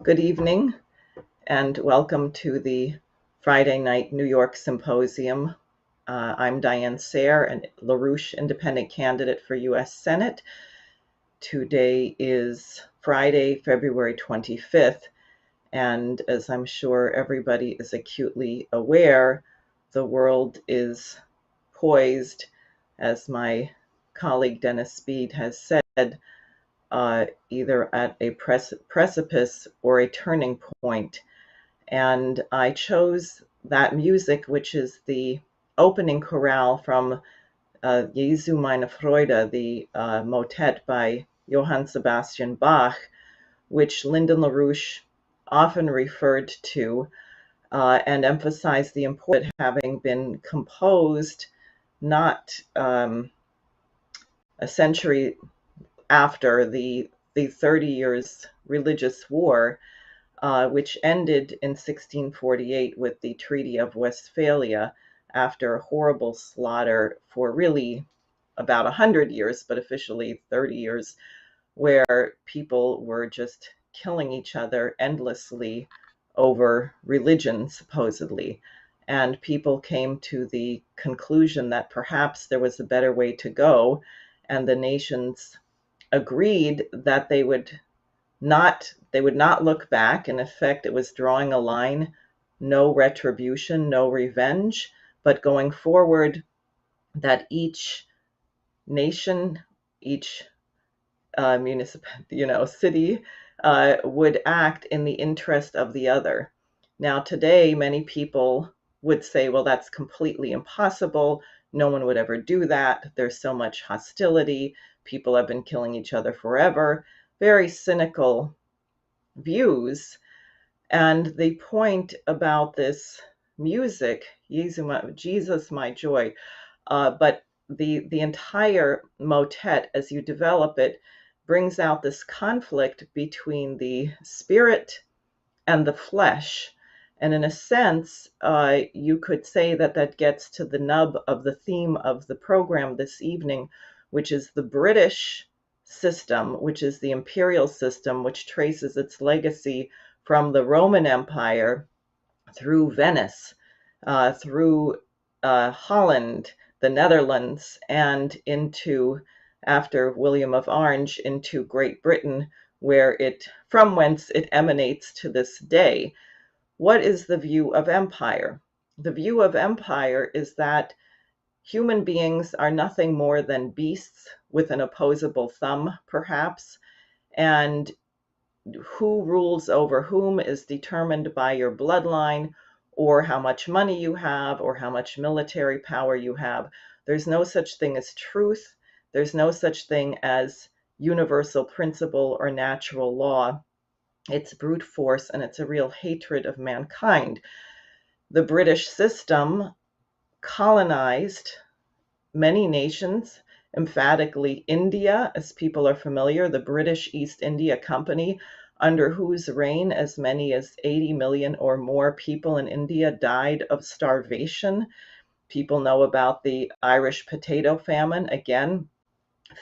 Good evening, and welcome to the Friday night New York Symposium. I'm Diane Sare, an LaRouche independent candidate for U.S. Senate. Today is Friday, February 25th, and as I'm sure everybody is acutely aware, the world is poised, as my colleague Dennis Speed has said, either at a precipice or a turning point. And I chose that music, which is the opening chorale from Jesu meine Freude, the motet by Johann Sebastian Bach, which Lyndon LaRouche often referred to and emphasized the importance of having been composed not a century after the 30 years religious war, which ended in 1648 with the Treaty of Westphalia after a horrible slaughter for really about 100 years, but officially 30 years, where people were just killing each other endlessly over religion, supposedly. And people came to the conclusion that perhaps there was a better way to go, and the nations agreed that they would not look back. In effect, it was drawing a line, no retribution, no revenge, but going forward, that each nation, each city would act in the interest of the other. Now, today, many people would say, well, that's completely impossible. No one would ever do that. There's so much hostility. People have been killing each other forever. Very cynical views. And the point about this music, Jesus, my joy, but the entire motet, as you develop it, brings out this conflict between the spirit and the flesh. And in a sense, you could say that that gets to the nub of the theme of the program this evening, which is the British system, which is the imperial system, which traces its legacy from the Roman Empire through Venice, through Holland, the Netherlands, and into, after William of Orange, into Great Britain, from whence it emanates to this day. What is the view of empire? The view of empire is that human beings are nothing more than beasts with an opposable thumb, perhaps, and who rules over whom is determined by your bloodline or how much money you have or how much military power you have. There's no such thing as truth. There's no such thing as universal principle or natural law. It's brute force, and it's a real hatred of mankind. The British system colonized many nations, emphatically India, as people are familiar, the British East India Company, under whose reign as many as 80 million or more people in India died of starvation. People know about the Irish potato famine, again,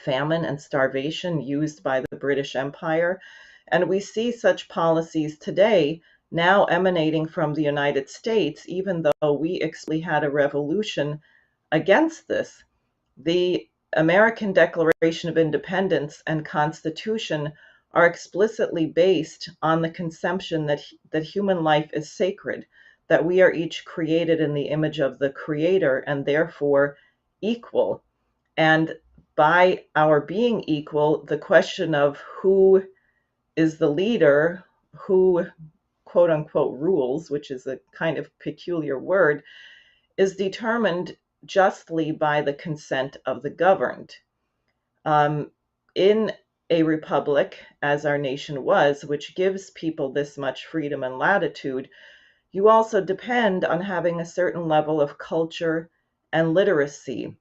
famine and starvation used by the British Empire. And we see such policies today now emanating from the United States, even though we explicitly had a revolution against this. The American Declaration of Independence and Constitution are explicitly based on the conception that human life is sacred, that we are each created in the image of the Creator and therefore equal. And by our being equal, the question of who is the leader, who quote unquote rules, which is a kind of peculiar word, is determined justly by the consent of the governed. In a republic, as our nation was, which gives people this much freedom and latitude, you also depend on having a certain level of culture and literacy.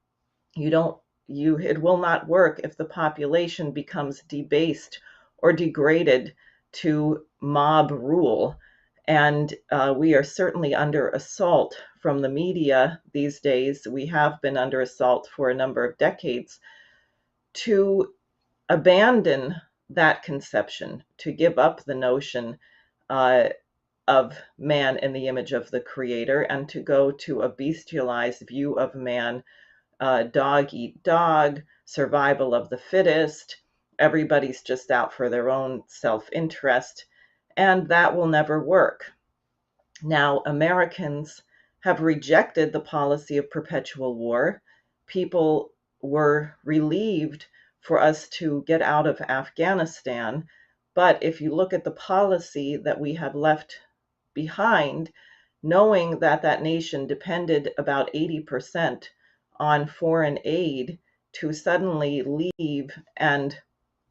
It will not work if the population becomes debased or degraded to mob rule. And we are certainly under assault from the media these days. We have been under assault for a number of decades to abandon that conception, to give up the notion of man in the image of the Creator, and to go to a bestialized view of man, dog eat dog, survival of the fittest, everybody's just out for their own self-interest, and that will never work. Now, Americans have rejected the policy of perpetual war. People were relieved for us to get out of Afghanistan. But if you look at the policy that we have left behind, knowing that that nation depended about 80% on foreign aid, to suddenly leave and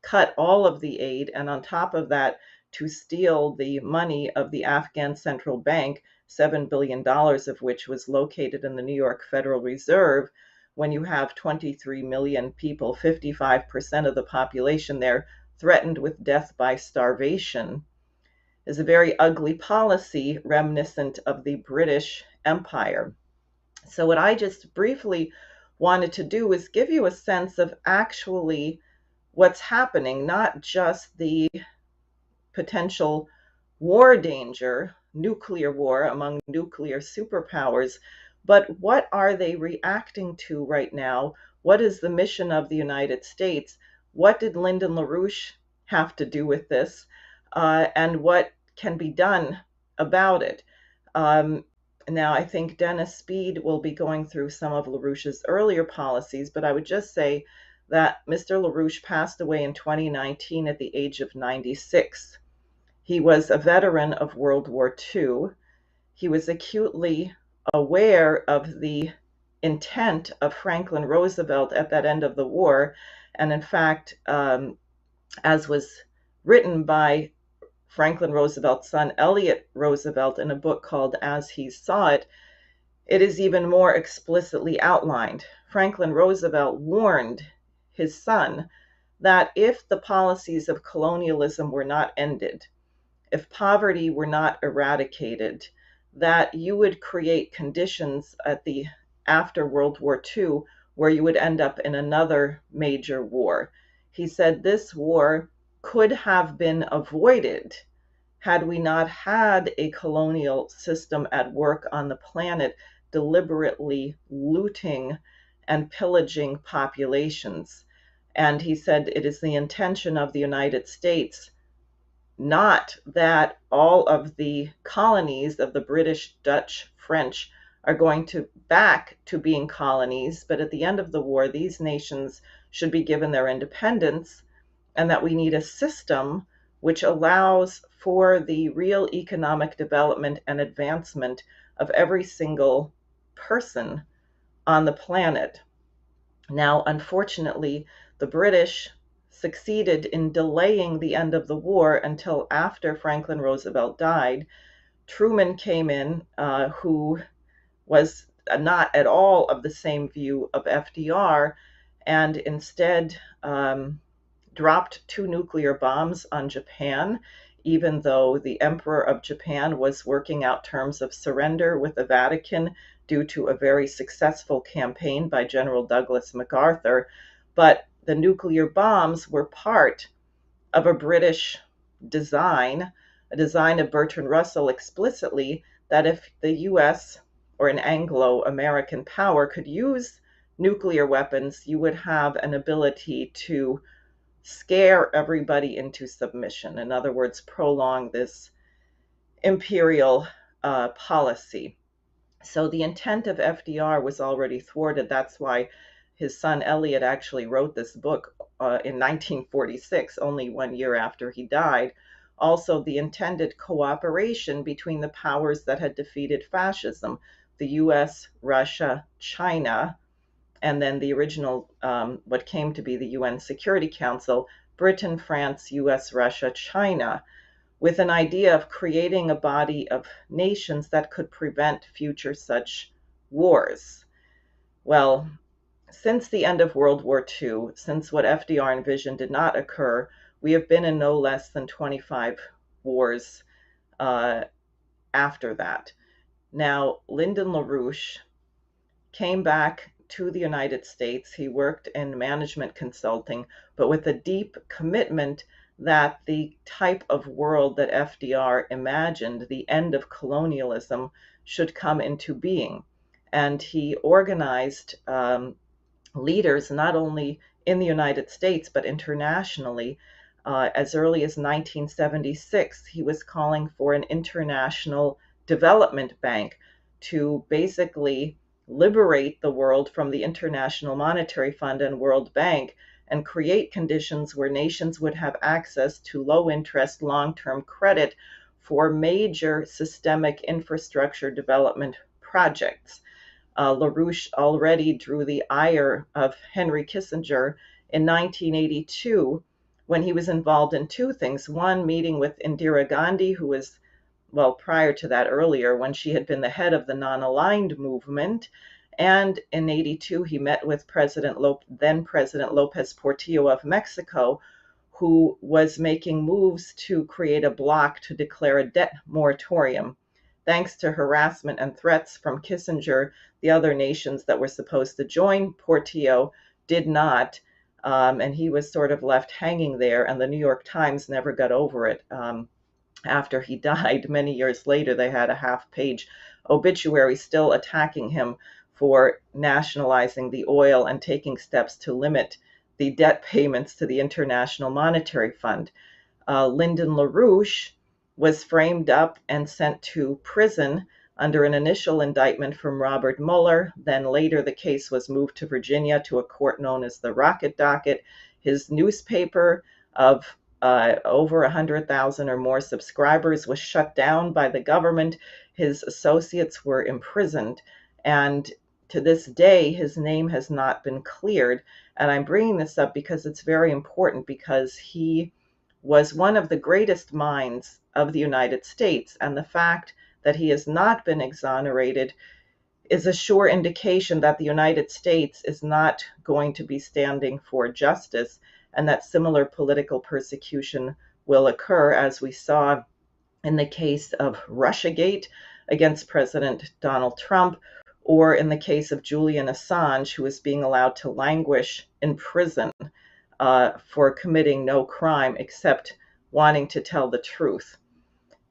cut all of the aid, and on top of that, to steal the money of the Afghan central bank, $7 billion of which was located in the New York Federal Reserve, when you have 23 million people, 55% of the population there, threatened with death by starvation, is a very ugly policy reminiscent of the British Empire. So what I just briefly wanted to do is give you a sense of actually what's happening, not just the potential war danger, nuclear war among nuclear superpowers, but what are they reacting to right now? What is the mission of the United States? What did Lyndon LaRouche have to do with this? And what can be done about it? Now, I think Dennis Speed will be going through some of LaRouche's earlier policies, but I would just say that Mr. LaRouche passed away in 2019 at the age of 96. He was a veteran of World War II. He was acutely aware of the intent of Franklin Roosevelt at that end of the war. And in fact, as was written by Franklin Roosevelt's son, Elliot Roosevelt, in a book called As He Saw It, it is even more explicitly outlined. Franklin Roosevelt warned his son that if the policies of colonialism were not ended, if poverty were not eradicated, that you would create conditions after World War II where you would end up in another major war. He said this war could have been avoided had we not had a colonial system at work on the planet, deliberately looting and pillaging populations. And he said it is the intention of the United States, not that all of the colonies of the British, Dutch, French are going back to being colonies, but at the end of the war, these nations should be given their independence, and that we need a system which allows for the real economic development and advancement of every single person on the planet. Now, unfortunately, the British succeeded in delaying the end of the war until after Franklin Roosevelt died. Truman came in, who was not at all of the same view of FDR, and instead dropped 2 nuclear bombs on Japan, even though the Emperor of Japan was working out terms of surrender with the Vatican due to a very successful campaign by General Douglas MacArthur. But the nuclear bombs were part of a British design, a design of Bertrand Russell explicitly, that if the US or an Anglo-American power could use nuclear weapons, you would have an ability to scare everybody into submission. In other words, prolong this imperial policy. So the intent of FDR was already thwarted. That's why his son Elliot actually wrote this book in 1946, only 1 year after he died. Also, the intended cooperation between the powers that had defeated fascism, the US, Russia, China, and then the original, what came to be the UN Security Council, Britain, France, US, Russia, China, with an idea of creating a body of nations that could prevent future such wars. Well, since the end of World War II, since what FDR envisioned did not occur, we have been in no less than 25 wars after that. Now, Lyndon LaRouche came back to the United States. He worked in management consulting, but with a deep commitment that the type of world that FDR imagined, the end of colonialism, should come into being. And he organized leaders not only in the United States but internationally. As early as 1976, he was calling for an international development bank to basically liberate the world from the International Monetary Fund and World Bank and create conditions where nations would have access to low interest, long term credit for major systemic infrastructure development projects. LaRouche already drew the ire of Henry Kissinger in 1982 when he was involved in two things. One, meeting with Indira Gandhi, who was, well, prior to that, earlier, when she had been the head of the non-aligned movement. And in 82, he met with then President Lopez Portillo of Mexico, who was making moves to create a bloc to declare a debt moratorium. Thanks to harassment and threats from Kissinger, the other nations that were supposed to join Portillo did not, and he was sort of left hanging there, and the New York Times never got over it. After he died, many years later, they had a half-page obituary still attacking him for nationalizing the oil and taking steps to limit the debt payments to the International Monetary Fund. Lyndon LaRouche was framed up and sent to prison under an initial indictment from Robert Mueller. Then later the case was moved to Virginia to a court known as the Rocket Docket. His newspaper of over 100,000 or more subscribers was shut down by the government. His associates were imprisoned. And to this day, his name has not been cleared. And I'm bringing this up because it's very important, because he was one of the greatest minds of the United States, and the fact that he has not been exonerated is a sure indication that the United States is not going to be standing for justice, and that similar political persecution will occur, as we saw in the case of Russiagate against President Donald Trump, or in the case of Julian Assange, who is being allowed to languish in prison for committing no crime except wanting to tell the truth.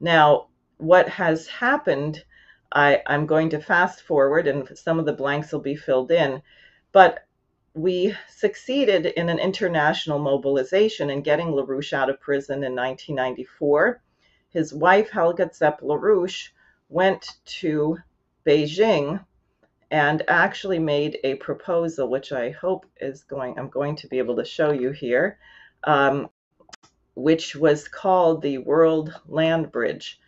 Now, what has happened, I'm going to fast forward and some of the blanks will be filled in, but we succeeded in an international mobilization in getting LaRouche out of prison in 1994. His wife, Helga Zepp-LaRouche, went to Beijing and actually made a proposal, which I hope I'm going to be able to show you here, which was called the World Land Bridge.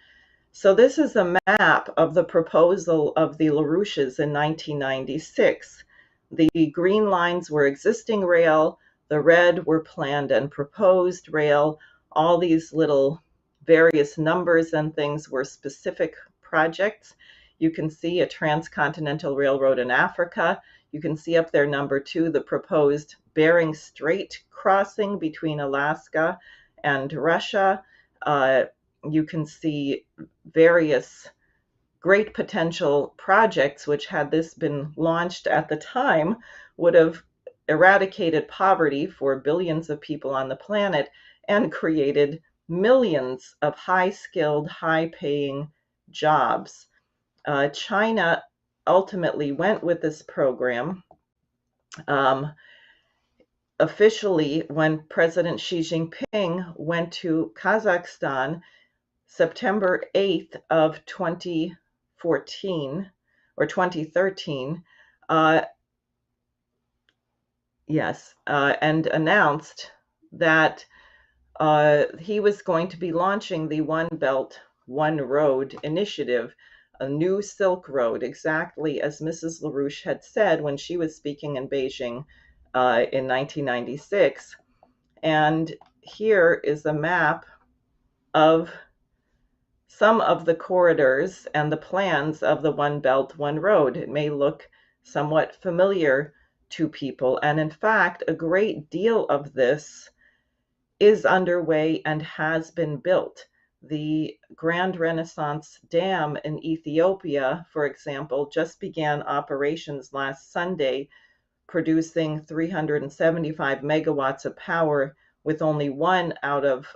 So this is a map of the proposal of the LaRouches in 1996. The green lines were existing rail, the red were planned and proposed rail. All these little various numbers and things were specific projects. You can see a transcontinental railroad in Africa. You can see up there number 2, the proposed Bering Strait crossing between Alaska and Russia. You can see various great potential projects which, had this been launched at the time, would have eradicated poverty for billions of people on the planet and created millions of high-skilled, high-paying jobs. China ultimately went with this program. Officially, when President Xi Jinping went to Kazakhstan September 8th of 2014 or 2013, and announced that he was going to be launching the One Belt, One Road initiative, a new Silk Road, exactly as Mrs. LaRouche had said when she was speaking in Beijing in 1996. And here is a map of some of the corridors and the plans of the One Belt, One Road. It may look somewhat familiar to people, and in fact, a great deal of this is underway and has been built. The Grand Renaissance Dam in Ethiopia, for example, just began operations last Sunday, producing 375 megawatts of power with only 1 out of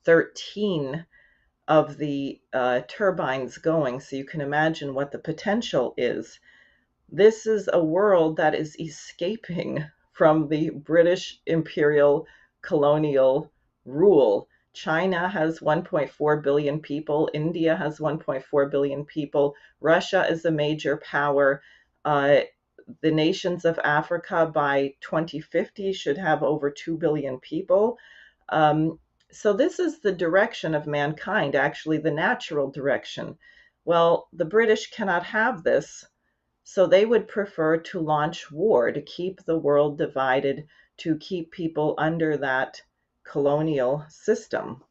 13 of the turbines going. So you can imagine what the potential is. This is a world that is escaping from the British imperial colonial rule. China has 1.4 billion people. India has 1.4 billion people. Russia is a major power. The nations of Africa by 2050 should have over 2 billion people. So this is the direction of mankind, actually the natural direction. Well, the British cannot have this, so they would prefer to launch war to keep the world divided, to keep people under that colonial system.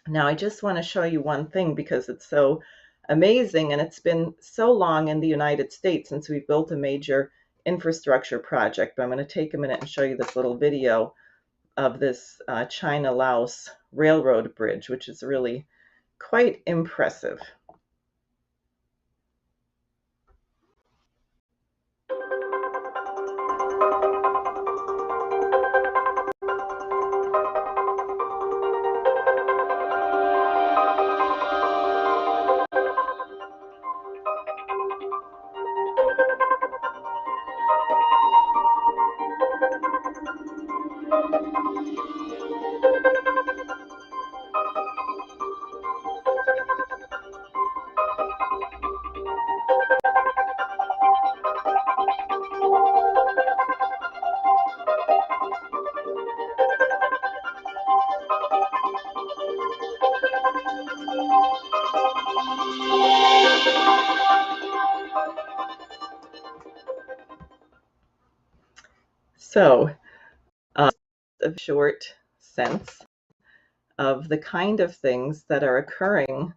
Now, I just want to show you one thing because it's so amazing, and it's been so long in the United States since we built a major infrastructure project. But I'm going to take a minute and show you this little video of this China-Laos railroad bridge, which is really quite impressive. So, a short sense of the kind of things that are occurring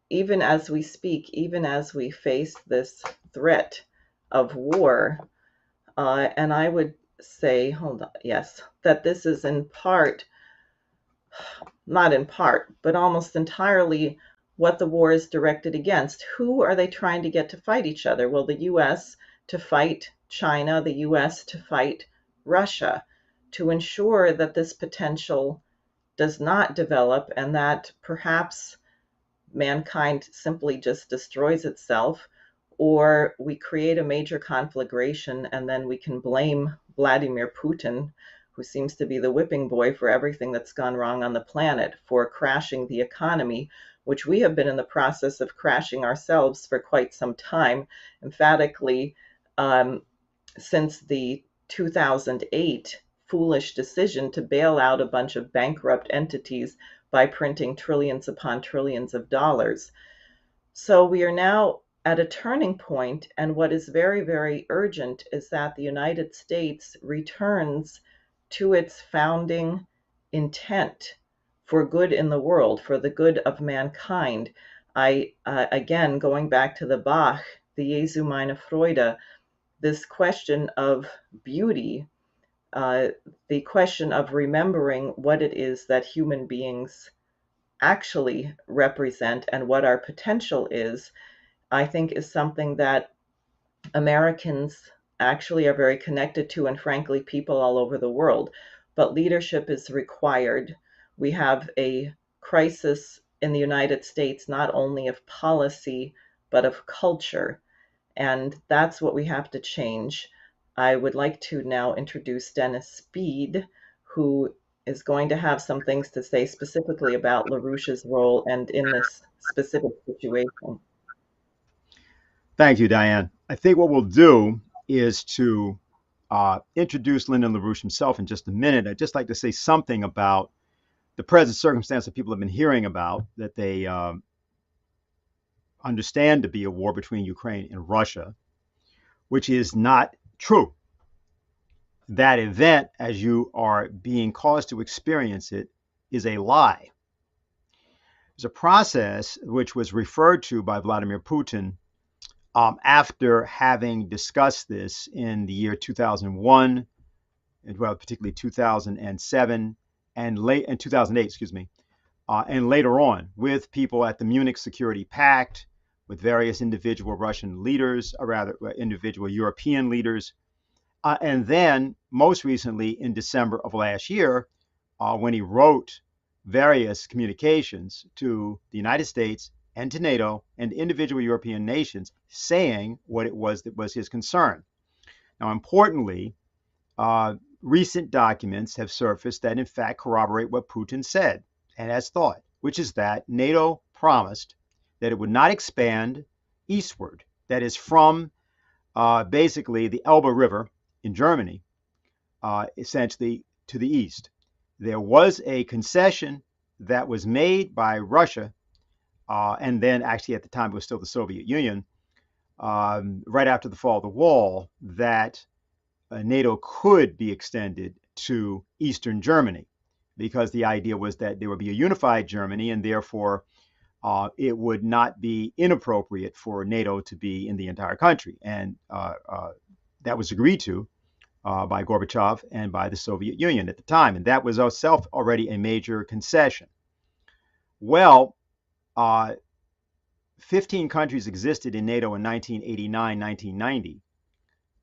even as we speak, even as we face this threat of war. And I would say, hold on, yes, that this is in part, not in part, but almost entirely what the war is directed against. Who are they trying to get to fight each other? Well, the US to fight China, the US to fight Russia, to ensure that this potential does not develop and that perhaps mankind simply just destroys itself, or we create a major conflagration and then we can blame Vladimir Putin, who seems to be the whipping boy for everything that's gone wrong on the planet, for crashing the economy, which we have been in the process of crashing ourselves for quite some time, emphatically since the 2008 foolish decision to bail out a bunch of bankrupt entities by printing trillions upon trillions of dollars. So we are now at a turning point, and what is very, very urgent is that the United States returns to its founding intent for good in the world, for the good of mankind. Again, going back to the Bach, the Jesu meine Freude, this question of beauty, the question of remembering what it is that human beings actually represent and what our potential is, I think is something that Americans actually are very connected to, and frankly, people all over the world. But leadership is required. We have a crisis in the United States, not only of policy, but of culture. And that's what we have to change. I would like to now introduce Dennis Speed, who is going to have some things to say specifically about LaRouche's role and in this specific situation. Thank you, Diane. I think what we'll do is to introduce Lyndon LaRouche himself in just a minute. I'd just like to say something about the present circumstance that people have been hearing about, that they understand to be a war between Ukraine and Russia, which is not true. That event, as you are being caused to experience it, is a lie. There's a process which was referred to by Vladimir Putin after having discussed this in the year 2001, and well, particularly 2007 and late in 2008, excuse me, and later on with people at the Munich Security Pact, with various individual Russian leaders, or rather individual European leaders, And then most recently in December of last year, when he wrote various communications to the United States and to NATO and individual European nations saying what it was that was his concern. Now, importantly, recent documents have surfaced that in fact corroborate what Putin said and has thought, which is that NATO promised that it would not expand eastward, that is from basically the Elbe River in Germany, essentially to the east. There was a concession that was made by Russia, and then actually at the time it was still the Soviet Union, right after the fall of the wall, that NATO could be extended to eastern Germany, because the idea was that there would be a unified Germany, and therefore it would not be inappropriate for NATO to be in the entire country. And that was agreed to by Gorbachev and by the Soviet Union at the time. And that was itself already a major concession. Well, 15 countries existed in NATO in 1989, 1990.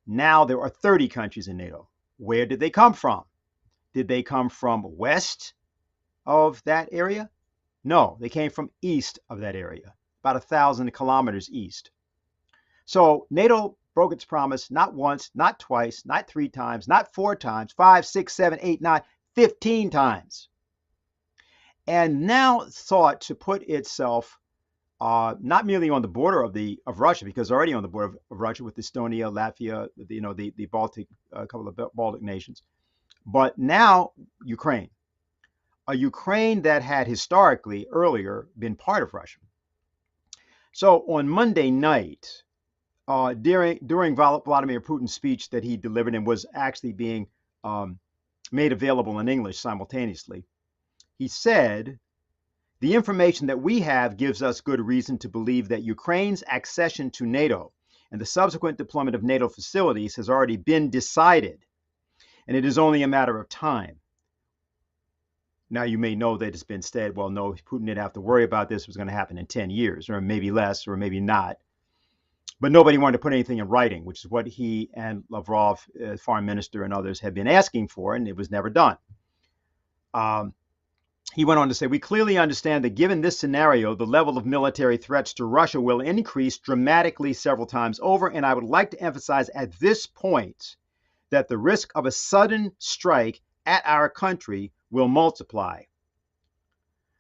Now there are 30 countries in NATO. Where did they come from? Did they come from west of that area? No, they came from east of that area, about 1,000 kilometers east. So NATO broke its promise not once, not twice, not 3 times, not 4 times, 5, 6, 7, 8, 9, 15 times. And now sought to put itself not merely on the border of Russia, because already on the border of Russia with Estonia, Latvia, the Baltic, a couple of Baltic nations, but now Ukraine, a Ukraine that had historically earlier been part of Russia. So on Monday night, during Vladimir Putin's speech that he delivered and was actually being made available in English simultaneously, he said, "The information that we have gives us good reason to believe that Ukraine's accession to NATO and the subsequent deployment of NATO facilities has already been decided, and it is only a matter of time." Now, you may know that it's been said, well, no, Putin didn't have to worry about this. It was going to happen in 10 years, or maybe less, or maybe not. But nobody wanted to put anything in writing, which is what he and Lavrov, foreign minister, and others have been asking for, and it was never done. He went on to say, "We clearly understand that given this scenario, the level of military threats to Russia will increase dramatically several times over, and I would like to emphasize at this point that the risk of a sudden strike at our country will multiply.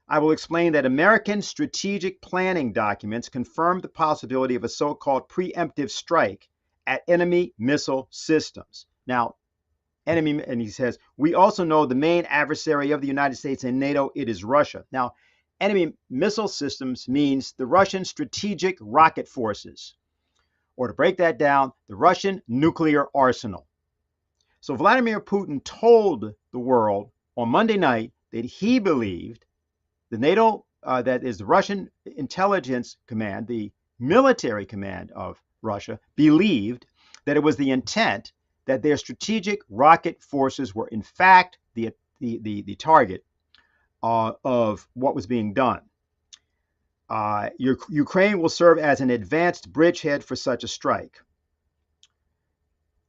I will explain that American strategic planning documents confirm the possibility of a so-called preemptive strike at enemy missile systems." Now, enemy, and he says, "We also know the main adversary of the United States and NATO, it is Russia." Now, enemy missile systems means the Russian strategic rocket forces, or to break that down, the Russian nuclear arsenal. So Vladimir Putin told the world on Monday night that he believed the NATO, that is the Russian intelligence command, the military command of Russia, believed that it was the intent that their strategic rocket forces were in fact the target of what was being done. Ukraine will serve as an advanced bridgehead for such a strike.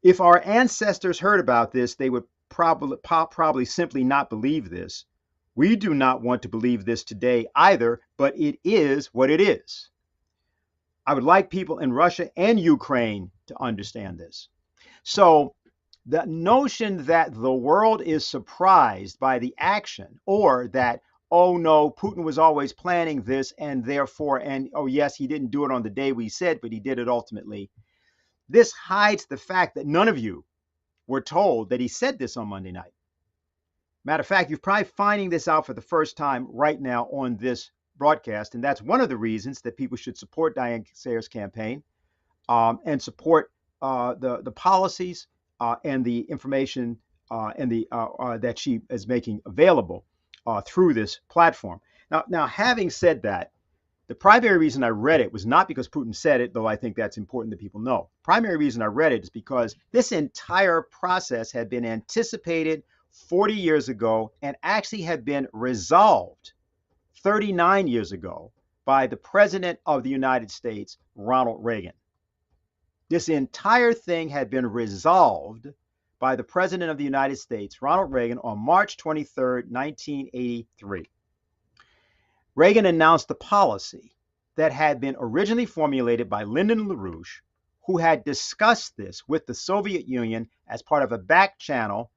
If our ancestors heard about this, they would probably simply not believe this. We do not want to believe this today either, but it is what it is. I would like people in Russia and Ukraine to understand this. So the notion that the world is surprised by the action, or that, oh no, Putin was always planning this and therefore, and oh yes, he didn't do it on the day we said, but he did it ultimately. This hides the fact that none of you were told that he said this on Monday night. Matter of fact, you're probably finding this out for the first time right now on this broadcast, and that's one of the reasons that people should support Diane Sare's campaign and support the policies and the information and that she is making available through this platform. Now, having said that, the primary reason I read it was not because Putin said it, though I think that's important that people know. The primary reason I read it is because this entire process had been anticipated 40 years ago and actually had been resolved 39 years ago by the President of the United States, Ronald Reagan. This entire thing had been resolved by the President of the United States, Ronald Reagan, on March 23, 1983. Reagan announced the policy that had been originally formulated by Lyndon LaRouche, who had discussed this with the Soviet Union as part of a back channel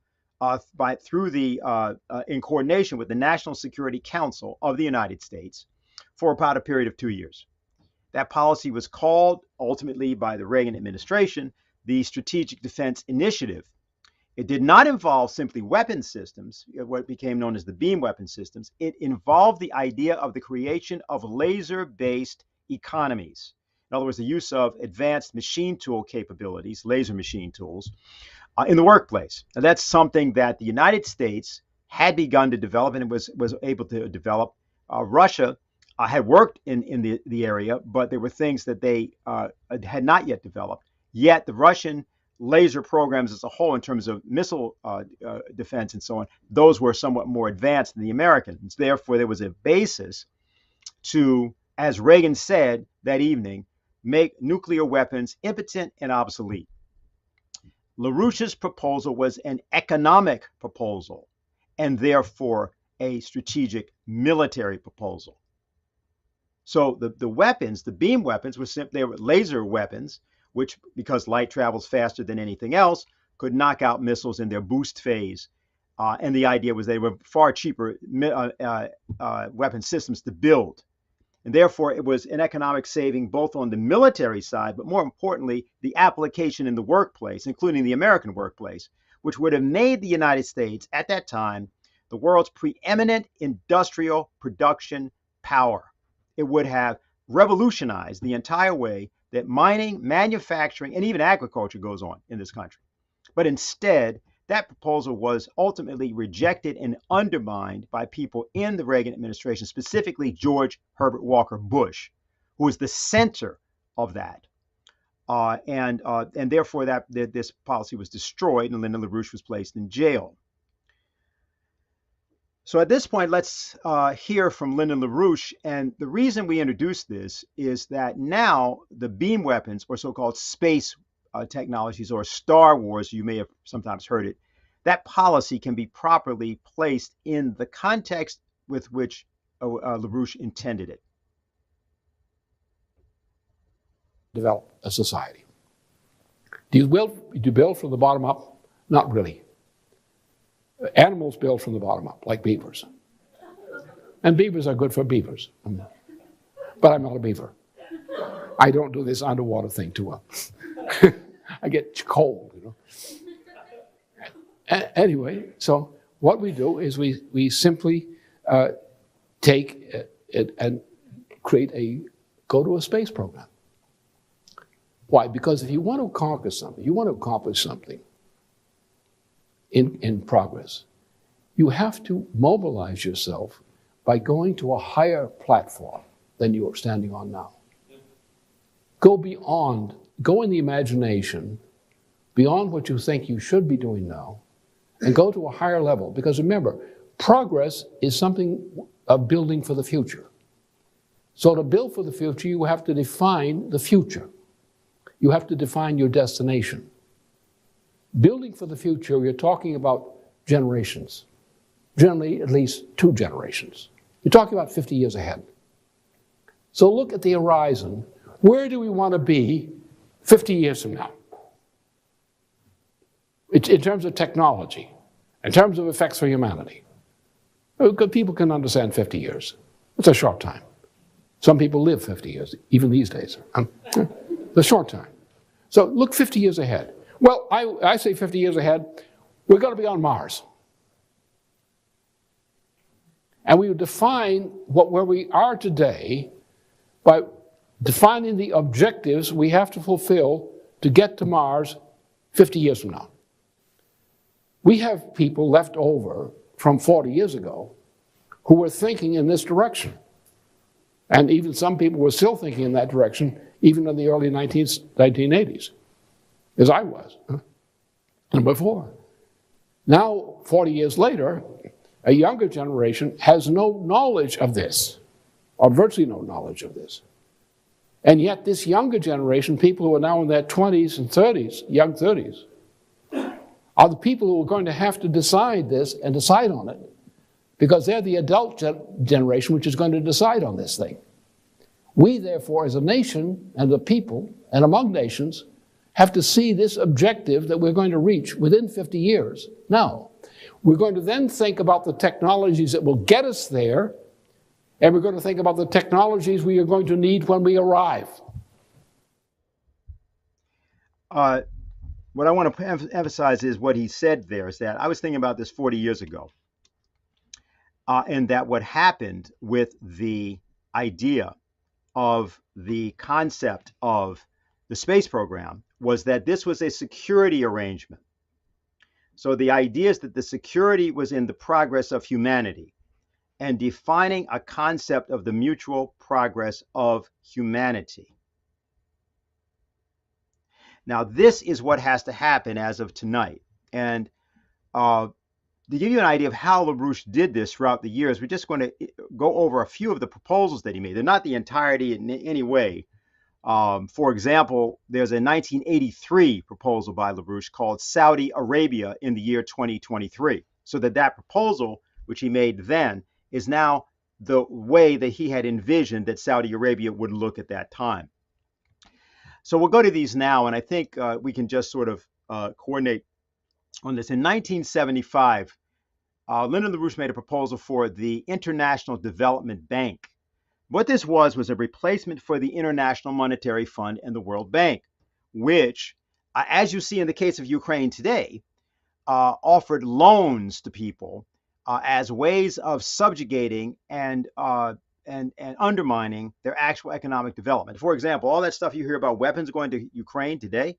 in coordination with the National Security Council of the United States for about a period of 2 years. That policy was called ultimately by the Reagan administration the Strategic Defense Initiative. It did not involve simply weapon systems, what became known as the beam weapon systems. It involved the idea of the creation of laser-based economies. In other words, the use of advanced machine tool capabilities, laser machine tools, in the workplace. Now, that's something that the United States had begun to develop and was able to develop. Russia had worked in the area, but there were things that they had not yet developed. Yet the Russian laser programs as a whole, in terms of missile defense and so on, those were somewhat more advanced than the Americans. Therefore, there was a basis to, as Reagan said that evening, make nuclear weapons impotent and obsolete. LaRouche's proposal was an economic proposal and therefore a strategic military proposal. So the weapons, the beam weapons, they were laser weapons, which, because light travels faster than anything else, could knock out missiles in their boost phase. And the idea was they were far cheaper weapon systems to build. And therefore, it was an economic saving both on the military side, but more importantly, the application in the workplace, including the American workplace, which would have made the United States at that time the world's preeminent industrial production power. It would have revolutionized the entire way that mining, manufacturing, and even agriculture goes on in this country. But instead, that proposal was ultimately rejected and undermined by people in the Reagan administration, specifically George Herbert Walker Bush, who was the center of that. And therefore, this policy was destroyed, and Lyndon LaRouche was placed in jail. So at this point, let's hear from Lyndon LaRouche. And the reason we introduced this is that now the beam weapons, or so-called space technologies, or Star Wars, you may have sometimes heard it, that policy can be properly placed in the context with which LaRouche intended it. Develop a society. Do you build from the bottom up? Not really. Animals build from the bottom up, like beavers. And beavers are good for beavers. But I'm not a beaver. I don't do this underwater thing too well. I get cold, you know. Anyway, so what we do is we simply take it and go to a space program. Why? Because if you want to conquer something, you want to accomplish something in progress, you have to mobilize yourself by going to a higher platform than you are standing on now. Go beyond, go in the imagination, beyond what you think you should be doing now, and go to a higher level. Because remember, progress is something of building for the future. So to build for the future, you have to define the future. You have to define your destination. Building for the future, you're talking about generations. Generally, at least 2 generations. You're talking about 50 years ahead. So look at the horizon. Where do we want to be 50 years from now? In terms of technology, in terms of effects for humanity. People can understand 50 years. It's a short time. Some people live 50 years, even these days. It's a short time. So look 50 years ahead. Well, I say 50 years ahead, we're going to be on Mars. And we would define where we are today by defining the objectives we have to fulfill to get to Mars 50 years from now. We have people left over from 40 years ago who were thinking in this direction. And even some people were still thinking in that direction, even in the early 1980s, as I was, and before. Now, 40 years later, a younger generation has no knowledge of this, or virtually no knowledge of this. And yet this younger generation, people who are now in their 20s and 30s, young 30s, are the people who are going to have to decide this and decide on it, because they're the adult generation which is going to decide on this thing. We, therefore, as a nation and the people and among nations, have to see this objective that we're going to reach within 50 years. Now, we're going to then think about the technologies that will get us there, and we're going to think about the technologies we are going to need when we arrive. What I want to emphasize is what he said there is that I was thinking about this 40 years ago, and that what happened with the idea of the concept of the space program was that this was a security arrangement. So the idea is that the security was in the progress of humanity and defining a concept of the mutual progress of humanity. Now, this is what has to happen as of tonight. And to give you an idea of how LaRouche did this throughout the years, we're just going to go over a few of the proposals that he made. They're not the entirety in any way. For example, there's a 1983 proposal by LaRouche called Saudi Arabia in the year 2023. So that proposal, which he made then, is now the way that he had envisioned that Saudi Arabia would look at that time. So we'll go to these now, and I think we can just sort of coordinate on this. In 1975, Lyndon LaRouche made a proposal for the International Development Bank. What this was a replacement for the International Monetary Fund and the World Bank, which, as you see in the case of Ukraine today, offered loans to people as ways of subjugating and undermining their actual economic development. For example, all that stuff you hear about weapons going to Ukraine today,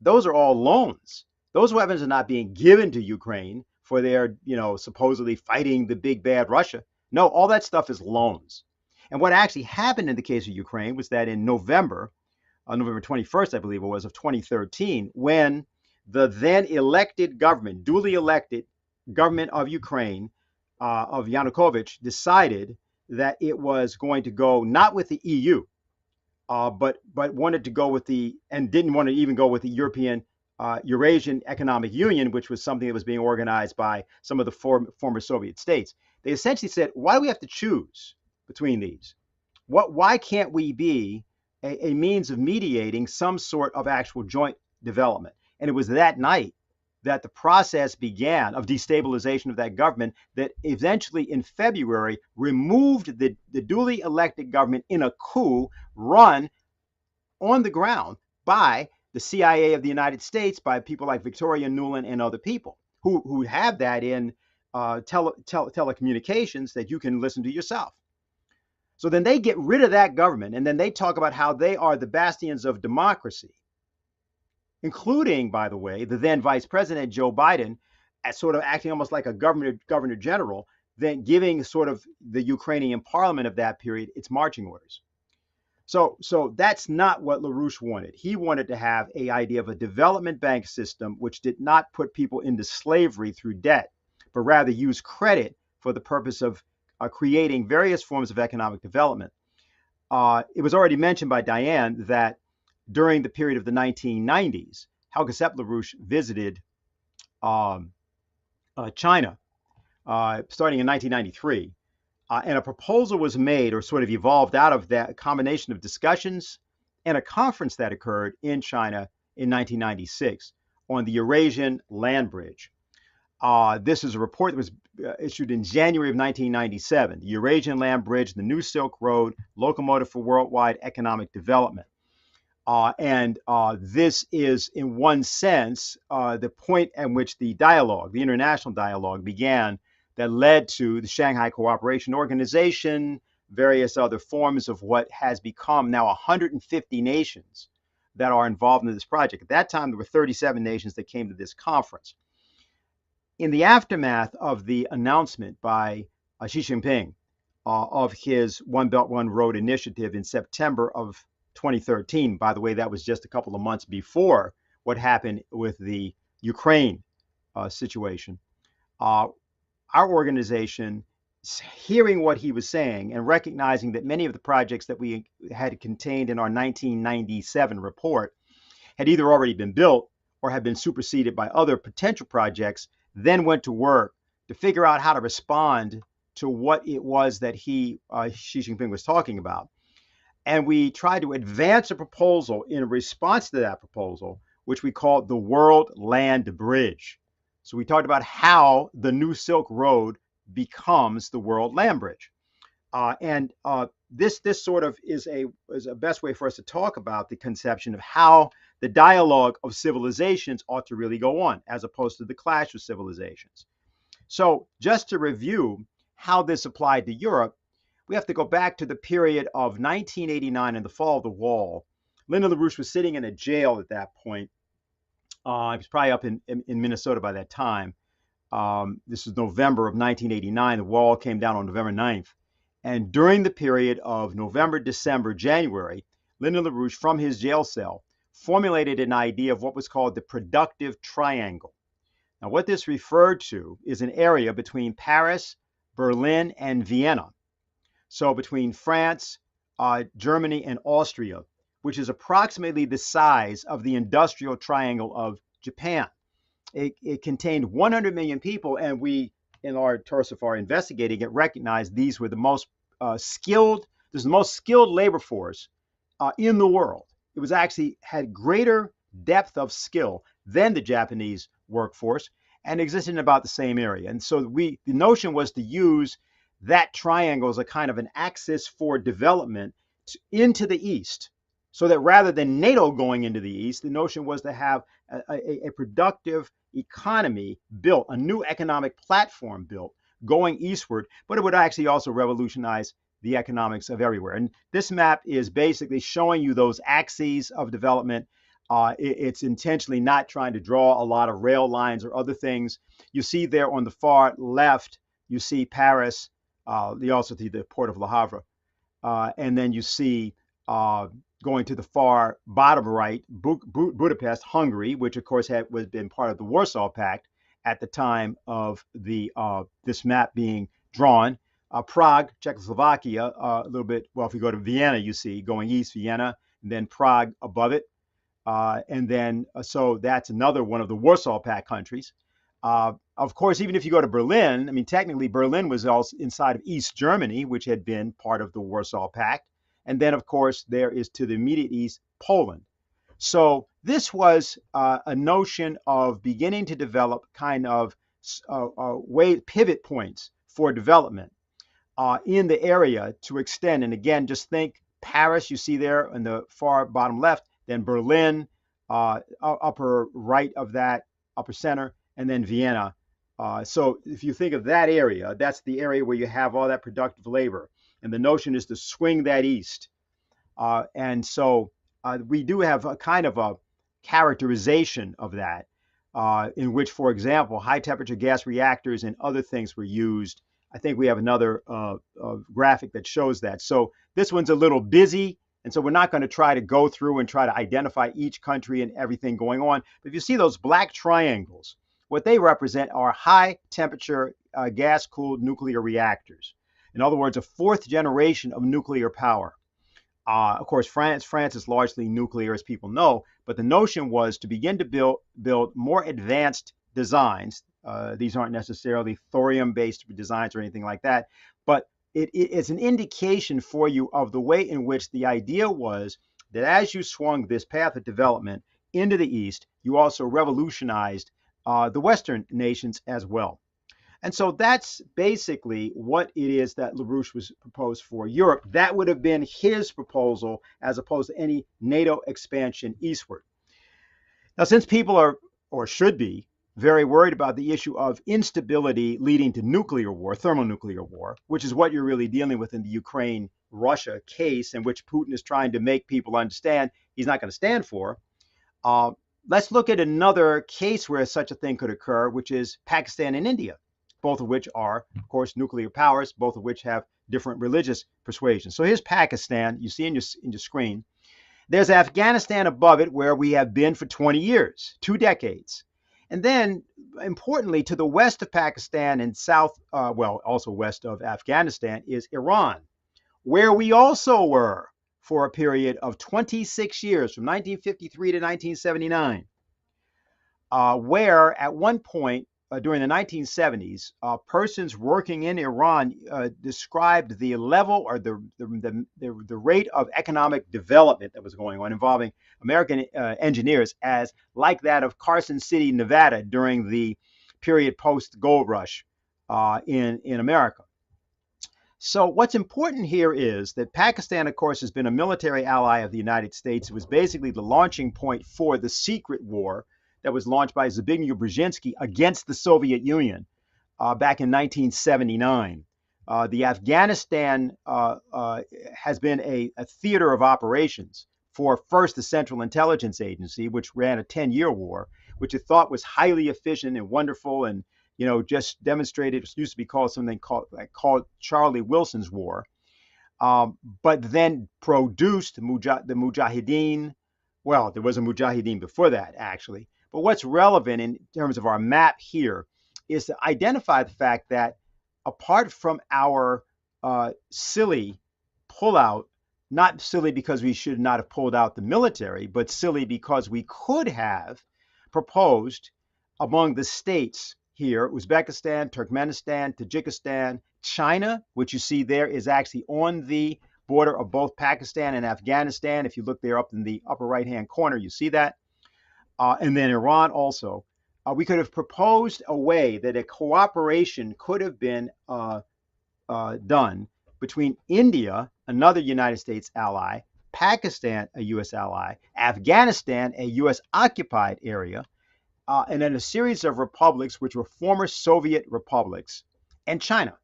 those are all loans. Those weapons are not being given to Ukraine for their, supposedly fighting the big bad Russia. No, all that stuff is loans. And what actually happened in the case of Ukraine was that in November 21st, I believe it was, of 2013, when the then elected government, duly elected government of Ukraine, of Yanukovych, decided that it was going to go not with the EU, but wanted to go with and didn't want to even go with the European Eurasian Economic Union, which was something that was being organized by some of the former Soviet states. They essentially said, why do we have to choose between these? Why can't we be a means of mediating some sort of actual joint development? And it was that night that the process began of destabilization of that government that eventually in February removed the duly elected government in a coup run on the ground by the CIA of the United States, by people like Victoria Nuland and other people who have that in telecommunications that you can listen to yourself. So then they get rid of that government, and then they talk about how they are the bastions of democracy, including, by the way, the then Vice President Joe Biden, as sort of acting almost like a governor general, then giving sort of the Ukrainian parliament of that period its marching orders. So that's not what LaRouche wanted. He wanted to have an idea of a development bank system which did not put people into slavery through debt, but rather use credit for the purpose of creating various forms of economic development. It was already mentioned by Diane that during the period of the 1990s, Helga Sepp-LaRouche visited China starting in 1993. And a proposal was made or sort of evolved out of that combination of discussions and a conference that occurred in China in 1996 on the Eurasian land bridge. This is a report that was issued in January of 1997, the Eurasian Land Bridge, the New Silk Road, Locomotive for Worldwide Economic Development. This is, in one sense, the point at which the dialogue, the international dialogue, began that led to the Shanghai Cooperation Organization, various other forms of what has become now 150 nations that are involved in this project. At that time, there were 37 nations that came to this conference. In the aftermath of the announcement by Xi Jinping of his One Belt, One Road initiative in September of 2013, by the way, that was just a couple of months before what happened with the Ukraine situation, our organization, hearing what he was saying and recognizing that many of the projects that we had contained in our 1997 report had either already been built or have been superseded by other potential projects, then went to work to figure out how to respond to what it was that Xi Jinping was talking about. And we tried to advance a proposal in response to that proposal, which we called the World Land Bridge. So we talked about how the new Silk Road becomes the World Land Bridge. This sort of is a best way for us to talk about the conception of how the dialogue of civilizations ought to really go on, as opposed to the clash of civilizations. So just to review how this applied to Europe, we have to go back to the period of 1989 and the fall of the wall. Lyndon LaRouche was sitting in a jail at that point. He was probably up in Minnesota by that time. This is November of 1989. The wall came down on November 9th. And during the period of November, December, January, Lyndon LaRouche, from his jail cell, formulated an idea of what was called the productive triangle. Now, what this referred to is an area between Paris, Berlin, and Vienna. So between France, Germany, and Austria, which is approximately the size of the industrial triangle of Japan. It contained 100 million people, and we, in our tour so far investigating it, recognized these were the most skilled labor force in the world. It was actually had greater depth of skill than the Japanese workforce and existed in about the same area. And so the notion was to use that triangle as a kind of an axis for development into the East, so that rather than NATO going into the East, the notion was to have a productive economy built, a new economic platform built going eastward, but it would actually also revolutionize the economics of everywhere. And this map is basically showing you those axes of development. It's intentionally not trying to draw a lot of rail lines or other things. You see there on the far left, you see Paris. You also see the port of Le Havre. And then you see going to the far bottom right, Budapest, Hungary, which of course was been part of the Warsaw Pact at the time of this map being drawn. Prague, Czechoslovakia, a little bit, well, if you go to Vienna, you see going east, Vienna, and then Prague above it. And then, so that's another one of the Warsaw Pact countries. Of course, even if you go to Berlin, I mean, technically Berlin was also inside of East Germany, which had been part of the Warsaw Pact. And then, of course, there is to the immediate east, Poland. So this was a notion of beginning to develop kind of pivot points for development in the area to extend. And again, just think Paris, you see there in the far bottom left, then Berlin, upper right of that, upper center, and then Vienna. So if you think of that area, that's the area where you have all that productive labor. And the notion is to swing that east. And so we do have a kind of a characterization of that, in which, for example, high temperature gas reactors and other things were used. I think we have another graphic that shows that. So this one's a little busy. And so we're not going to try to go through and try to identify each country and everything going on. But if you see those black triangles, what they represent are high temperature gas cooled nuclear reactors. In other words, a fourth generation of nuclear power. Of course, France is largely nuclear, as people know, but the notion was to begin to build more advanced designs. These aren't necessarily thorium-based designs or anything like that, but it's an indication for you of the way in which the idea was that as you swung this path of development into the East, you also revolutionized the Western nations as well. And so that's basically what it is that LaRouche was proposed for Europe. That would have been his proposal as opposed to any NATO expansion eastward. Now, since people are, or should be, very worried about the issue of instability leading to nuclear war, thermonuclear war, which is what you're really dealing with in the Ukraine-Russia case, in which Putin is trying to make people understand he's not going to stand for. Let's look at another case where such a thing could occur, which is Pakistan and India, both of which are, of course, nuclear powers, both of which have different religious persuasions. So here's Pakistan. You see in your screen. There's Afghanistan above it, where we have been for 20 years, 2 decades. And then, importantly, to the west of Pakistan and also west of Afghanistan is Iran, where we also were for a period of 26 years, from 1953 to 1979. where at one point during the 1970s, persons working in Iran described the level or the rate of economic development that was going on involving American engineers as like that of Carson City, Nevada during the period post-gold rush in America. So what's important here is that Pakistan, of course, has been a military ally of the United States. It was basically the launching point for the secret war that was launched by Zbigniew Brzezinski against the Soviet Union back in 1979. The Afghanistan has been a theater of operations for first the Central Intelligence Agency, which ran a 10-year war, which it thought was highly efficient and wonderful and just demonstrated. It used to be called something called Charlie Wilson's War, but then produced the Mujahideen. Well, there was a Mujahideen before that, actually. But what's relevant in terms of our map here is to identify the fact that apart from our silly pullout, not silly because we should not have pulled out the military, but silly because we could have proposed among the states here, Uzbekistan, Turkmenistan, Tajikistan, China, which you see there is actually on the border of both Pakistan and Afghanistan. If you look there up in the upper right-hand corner, you see that. And then Iran also. We could have proposed a way that a cooperation could have been done between India, another United States ally, Pakistan, a U.S. ally, Afghanistan, a U.S. occupied area, and then a series of republics which were former Soviet republics, and China.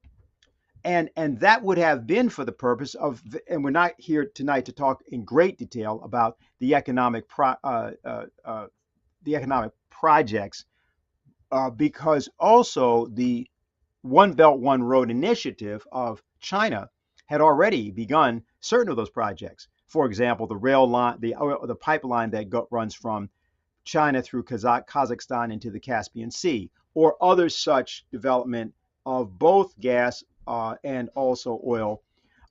And that would have been for the purpose of, and we're not here tonight to talk in great detail about the economic projects, because also the One Belt, One Road initiative of China had already begun certain of those projects. For example, the rail line, the pipeline that runs from China through Kazakhstan into the Caspian Sea, or other such development of both gas and also oil,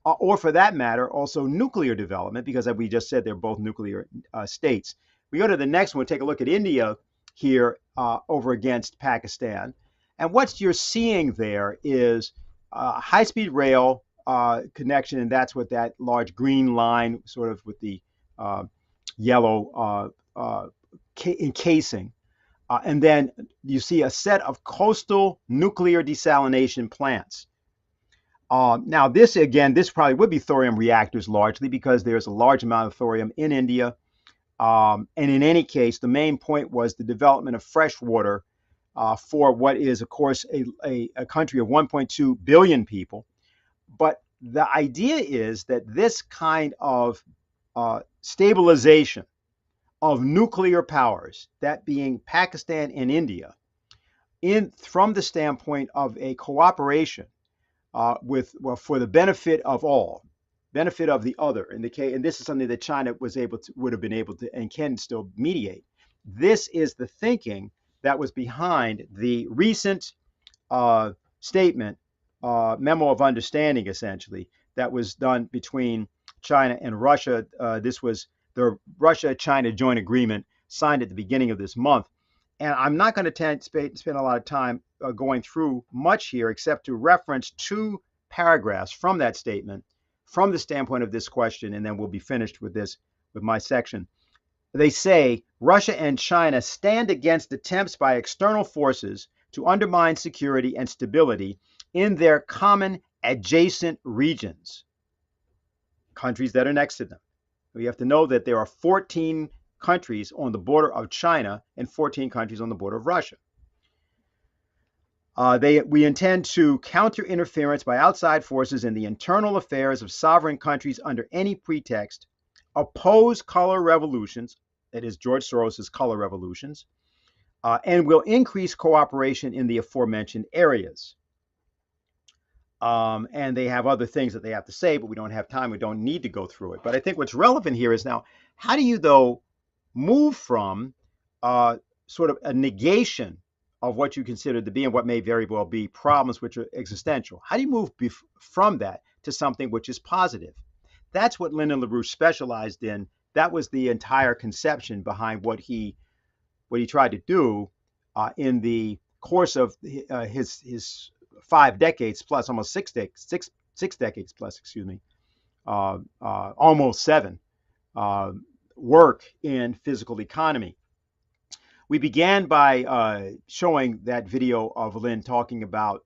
or for that matter, also nuclear development, because as we just said, they're both nuclear states. We go to the next one, take a look at India here over against Pakistan. And what you're seeing there is high-speed rail connection, and that's what that large green line, sort of with the yellow encasing. And then you see a set of coastal nuclear desalination plants. Now, this probably would be thorium reactors largely because there's a large amount of thorium in India. And in any case, the main point was the development of fresh water for what is, of course, a country of 1.2 billion people. But the idea is that this kind of stabilization of nuclear powers, that being Pakistan and India, from the standpoint of a cooperation for the benefit of all, benefit of the other. And this is something that China would have been able to and can still mediate. This is the thinking that was behind the recent statement, memo of understanding, essentially, that was done between China and Russia. This was the Russia-China joint agreement signed at the beginning of this month. And I'm not going to spend a lot of time going through much here, except to reference two paragraphs from that statement from the standpoint of this question, and then we'll be finished with my section. They say, Russia and China stand against attempts by external forces to undermine security and stability in their common adjacent regions, countries that are next to them. We have to know that there are 14 countries on the border of China and 14 countries on the border of Russia. We intend to counter interference by outside forces in the internal affairs of sovereign countries under any pretext, oppose color revolutions, that is George Soros's color revolutions, and will increase cooperation in the aforementioned areas. And they have other things that they have to say, but we don't have time. We don't need to go through it. But I think what's relevant here is now, how do you, though, move from sort of a negation of what you consider to be and what may very well be problems which are existential? How do you move from that to something which is positive? That's what Lyndon LaRouche specialized in. That was the entire conception behind what he what he tried to do in the course of his 5 decades plus, almost six decades plus, excuse me, almost seven, work in physical economy. We began by showing that video of Lynn talking about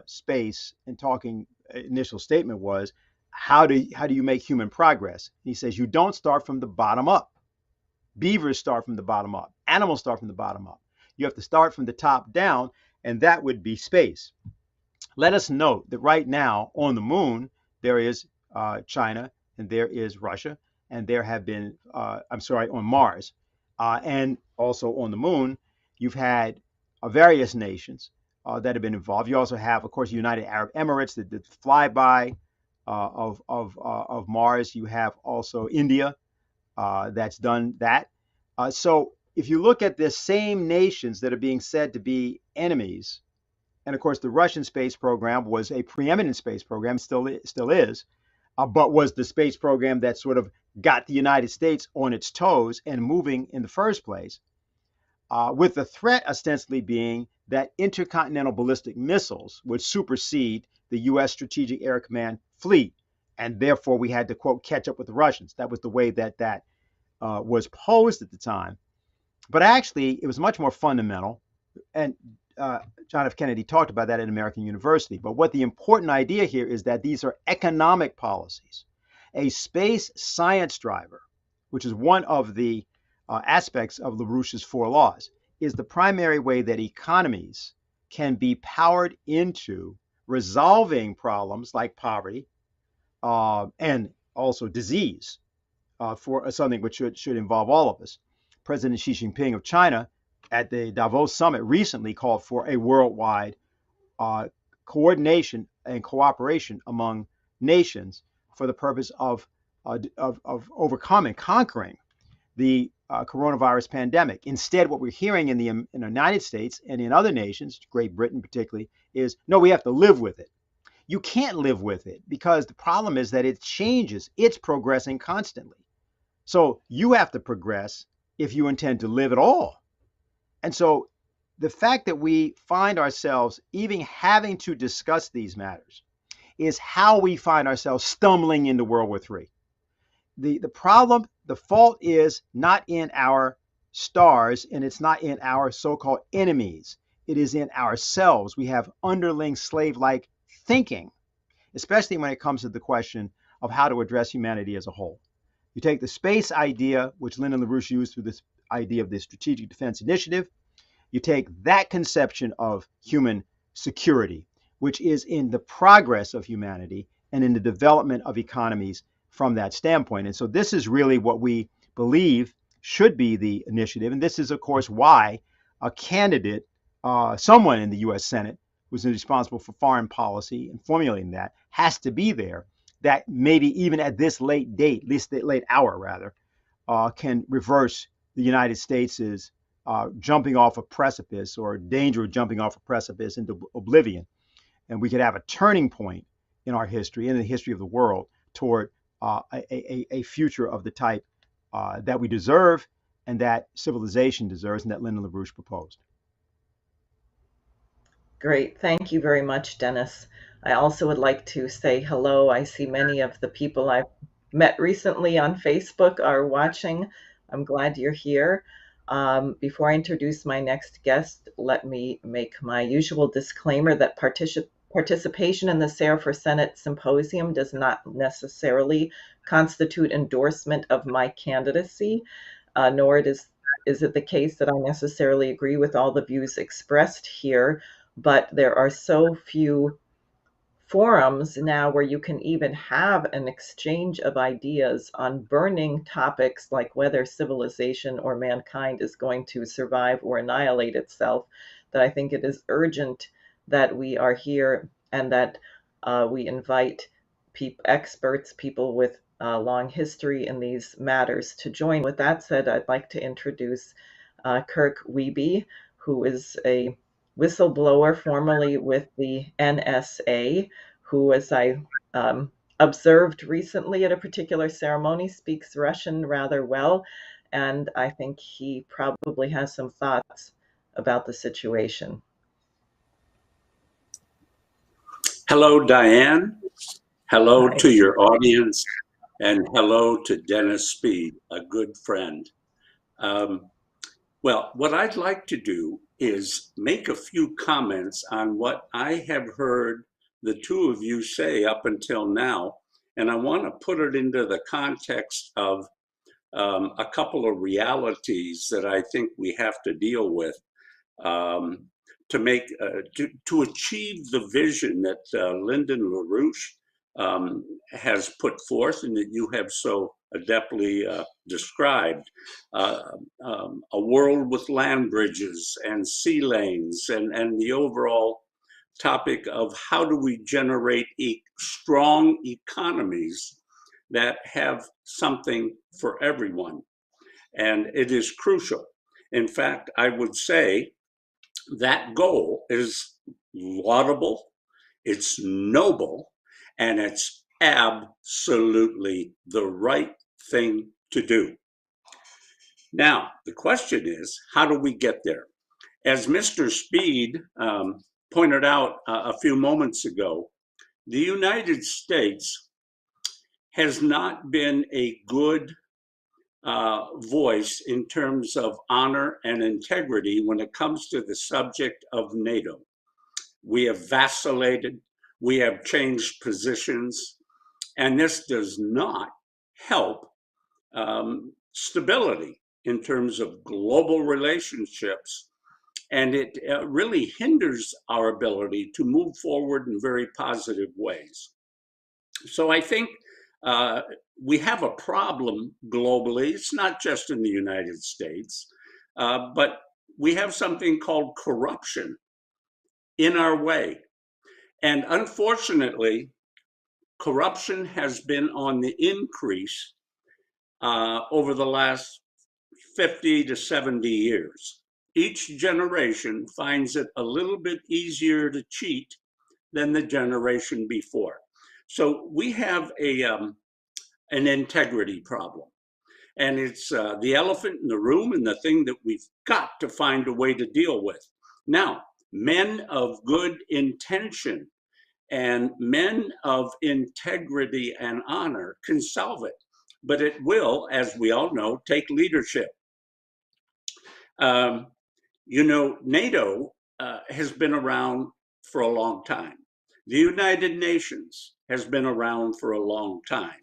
space, and talking, initial statement was, how do you make human progress? He says, you don't start from the bottom up. Beavers start from the bottom up. Animals start from the bottom up. You have to start from the top down, and that would be space. Let us note that right now on the moon, there is China, and there is Russia, and there have been, on Mars, and also on the moon, you've had various nations that have been involved. You also have, of course, United Arab Emirates that did flyby of Mars. You have also India that's done that. So if you look at the same nations that are being said to be enemies, and of course the Russian space program was a preeminent space program, still is, but was the space program that sort of got the United States on its toes and moving in the first place, with the threat ostensibly being that intercontinental ballistic missiles would supersede the U.S. Strategic Air Command fleet, and therefore we had to, quote, catch up with the Russians. That was the way that was posed at the time. But actually, it was much more fundamental, and John F. Kennedy talked about that at American University. But what the important idea here is that these are economic policies. A space science driver, which is one of the aspects of LaRouche's 4 laws, is the primary way that economies can be powered into resolving problems like poverty and also disease for something which should involve all of us. President Xi Jinping of China at the Davos summit recently called for a worldwide coordination and cooperation among nations for the purpose of overcoming, conquering the coronavirus pandemic. Instead, what we're hearing in the United States and in other nations, Great Britain particularly, is no, we have to live with it. You can't live with it because the problem is that it changes. It's progressing constantly. So you have to progress if you intend to live at all. And so the fact that we find ourselves even having to discuss these matters is how we find ourselves stumbling into World War III. The problem, the fault is not in our stars, and it's not in our so-called enemies. It is in ourselves. We have underling slave-like thinking, especially when it comes to the question of how to address humanity as a whole. You take the space idea, which Lynn and LaRouche used through this idea of the Strategic Defense Initiative. You take that conception of human security, which is in the progress of humanity and in the development of economies from that standpoint. And so this is really what we believe should be the initiative. And this is, of course, why a candidate, someone in the U.S. Senate who's responsible for foreign policy and formulating that, has to be there, that maybe even at this late date, late hour rather, can reverse the United States' jumping off a precipice, or danger of jumping off a precipice into oblivion. And we could have a turning point in our history, in the history of the world, toward a future of the type that we deserve and that civilization deserves, and that Lynn and LaRouche proposed. Great. Thank you very much, Dennis. I also would like to say hello. I see many of the people I've met recently on Facebook are watching. I'm glad you're here. Before I introduce my next guest, let me make my usual disclaimer that participation in the Sare for Senate Symposium does not necessarily constitute endorsement of my candidacy, nor is it the case that I necessarily agree with all the views expressed here, but there are so few forums now where you can even have an exchange of ideas on burning topics like whether civilization or mankind is going to survive or annihilate itself, that I think it is urgent that we are here and that we invite experts, people with long history in these matters to join. With that said, I'd like to introduce Kirk Wiebe, who is a whistleblower formerly with the NSA, who, as I observed recently at a particular ceremony, speaks Russian rather well, and I think he probably has some thoughts about the situation. Hello, Diane. Hello Hi. to your audience, and hello to Dennis Speed, a good friend. Well, what I'd like to do is make a few comments on what I have heard the two of you say up until now, and I want to put it into the context of a couple of realities that I think we have to deal with um, to achieve the vision that Lyndon LaRouche has put forth and that you have so adeptly described. A world with land bridges and sea lanes and the overall topic of how do we generate strong economies that have something for everyone. And it is crucial. In fact, I would say that goal is laudable, it's noble, and it's absolutely the right thing to do. Now, the question is, how do we get there? As Mr. Speed pointed out a few moments ago, the United States has not been a good voice in terms of honor and integrity when it comes to the subject of NATO. We have vacillated, we have changed positions, and this does not help stability in terms of global relationships, and it really hinders our ability to move forward in very positive ways. So I think we have a problem globally. It's not just in the United States, but we have something called corruption in our way. And unfortunately, corruption has been on the increase over the last 50 to 70 years. Each generation finds it a little bit easier to cheat than the generation before. So we have an integrity problem. And it's the elephant in the room and the thing that we've got to find a way to deal with. Now, men of good intention and men of integrity and honor can solve it. But it will, as we all know, take leadership. NATO has been around for a long time. The United Nations has been around for a long time.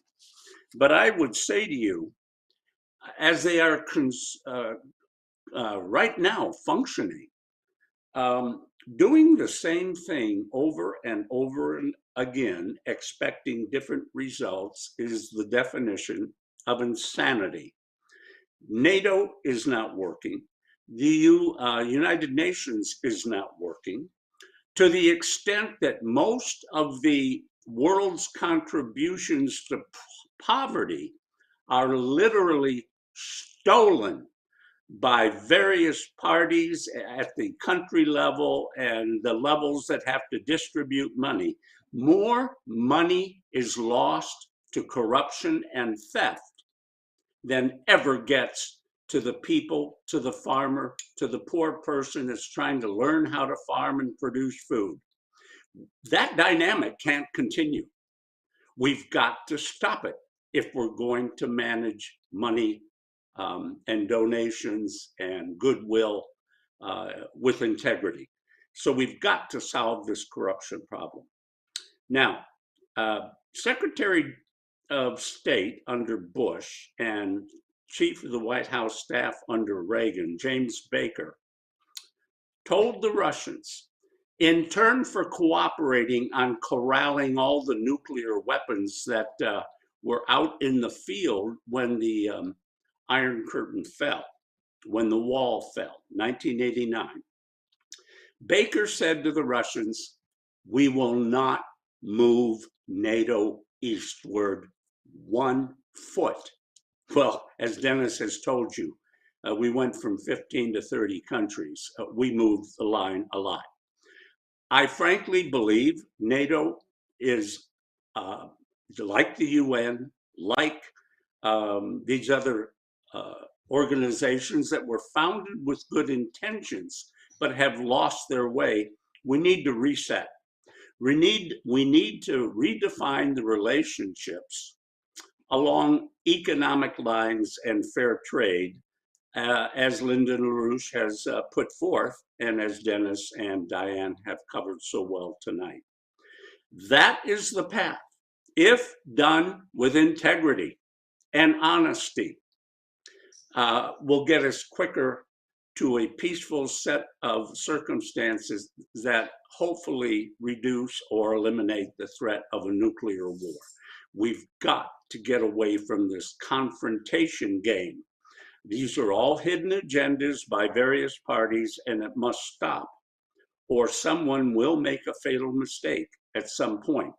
But I would say to you, as they are right now functioning, doing the same thing over and over again, expecting different results, is the definition of insanity. NATO is not working. The United Nations is not working, to the extent that most of the world's contributions to poverty are literally stolen by various parties at the country level and the levels that have to distribute money. More money is lost to corruption and theft than ever gets to the people, to the farmer, to the poor person that's trying to learn how to farm and produce food. That dynamic can't continue. We've got to stop it if we're going to manage money and donations and goodwill with integrity. So we've got to solve this corruption problem. Now, Secretary of State under Bush and Chief of the White House staff under Reagan, James Baker, told the Russians, in turn for cooperating on corralling all the nuclear weapons that were out in the field when the Iron Curtain fell, when the wall fell, 1989. Baker said to the Russians, we will not move NATO eastward 1 foot. Well, as Dennis has told you, we went from 15 to 30 countries. We moved the line a lot. I frankly believe NATO is like the UN, like these other organizations that were founded with good intentions but have lost their way. We need to reset. We need to redefine the relationships along economic lines and fair trade, as Linda LaRouche has put forth, and as Dennis and Diane have covered so well tonight. That is the path, if done with integrity and honesty, will get us quicker to a peaceful set of circumstances that hopefully reduce or eliminate the threat of a nuclear war. We've got to get away from this confrontation game. These are all hidden agendas by various parties, and it must stop, or someone will make a fatal mistake at some point.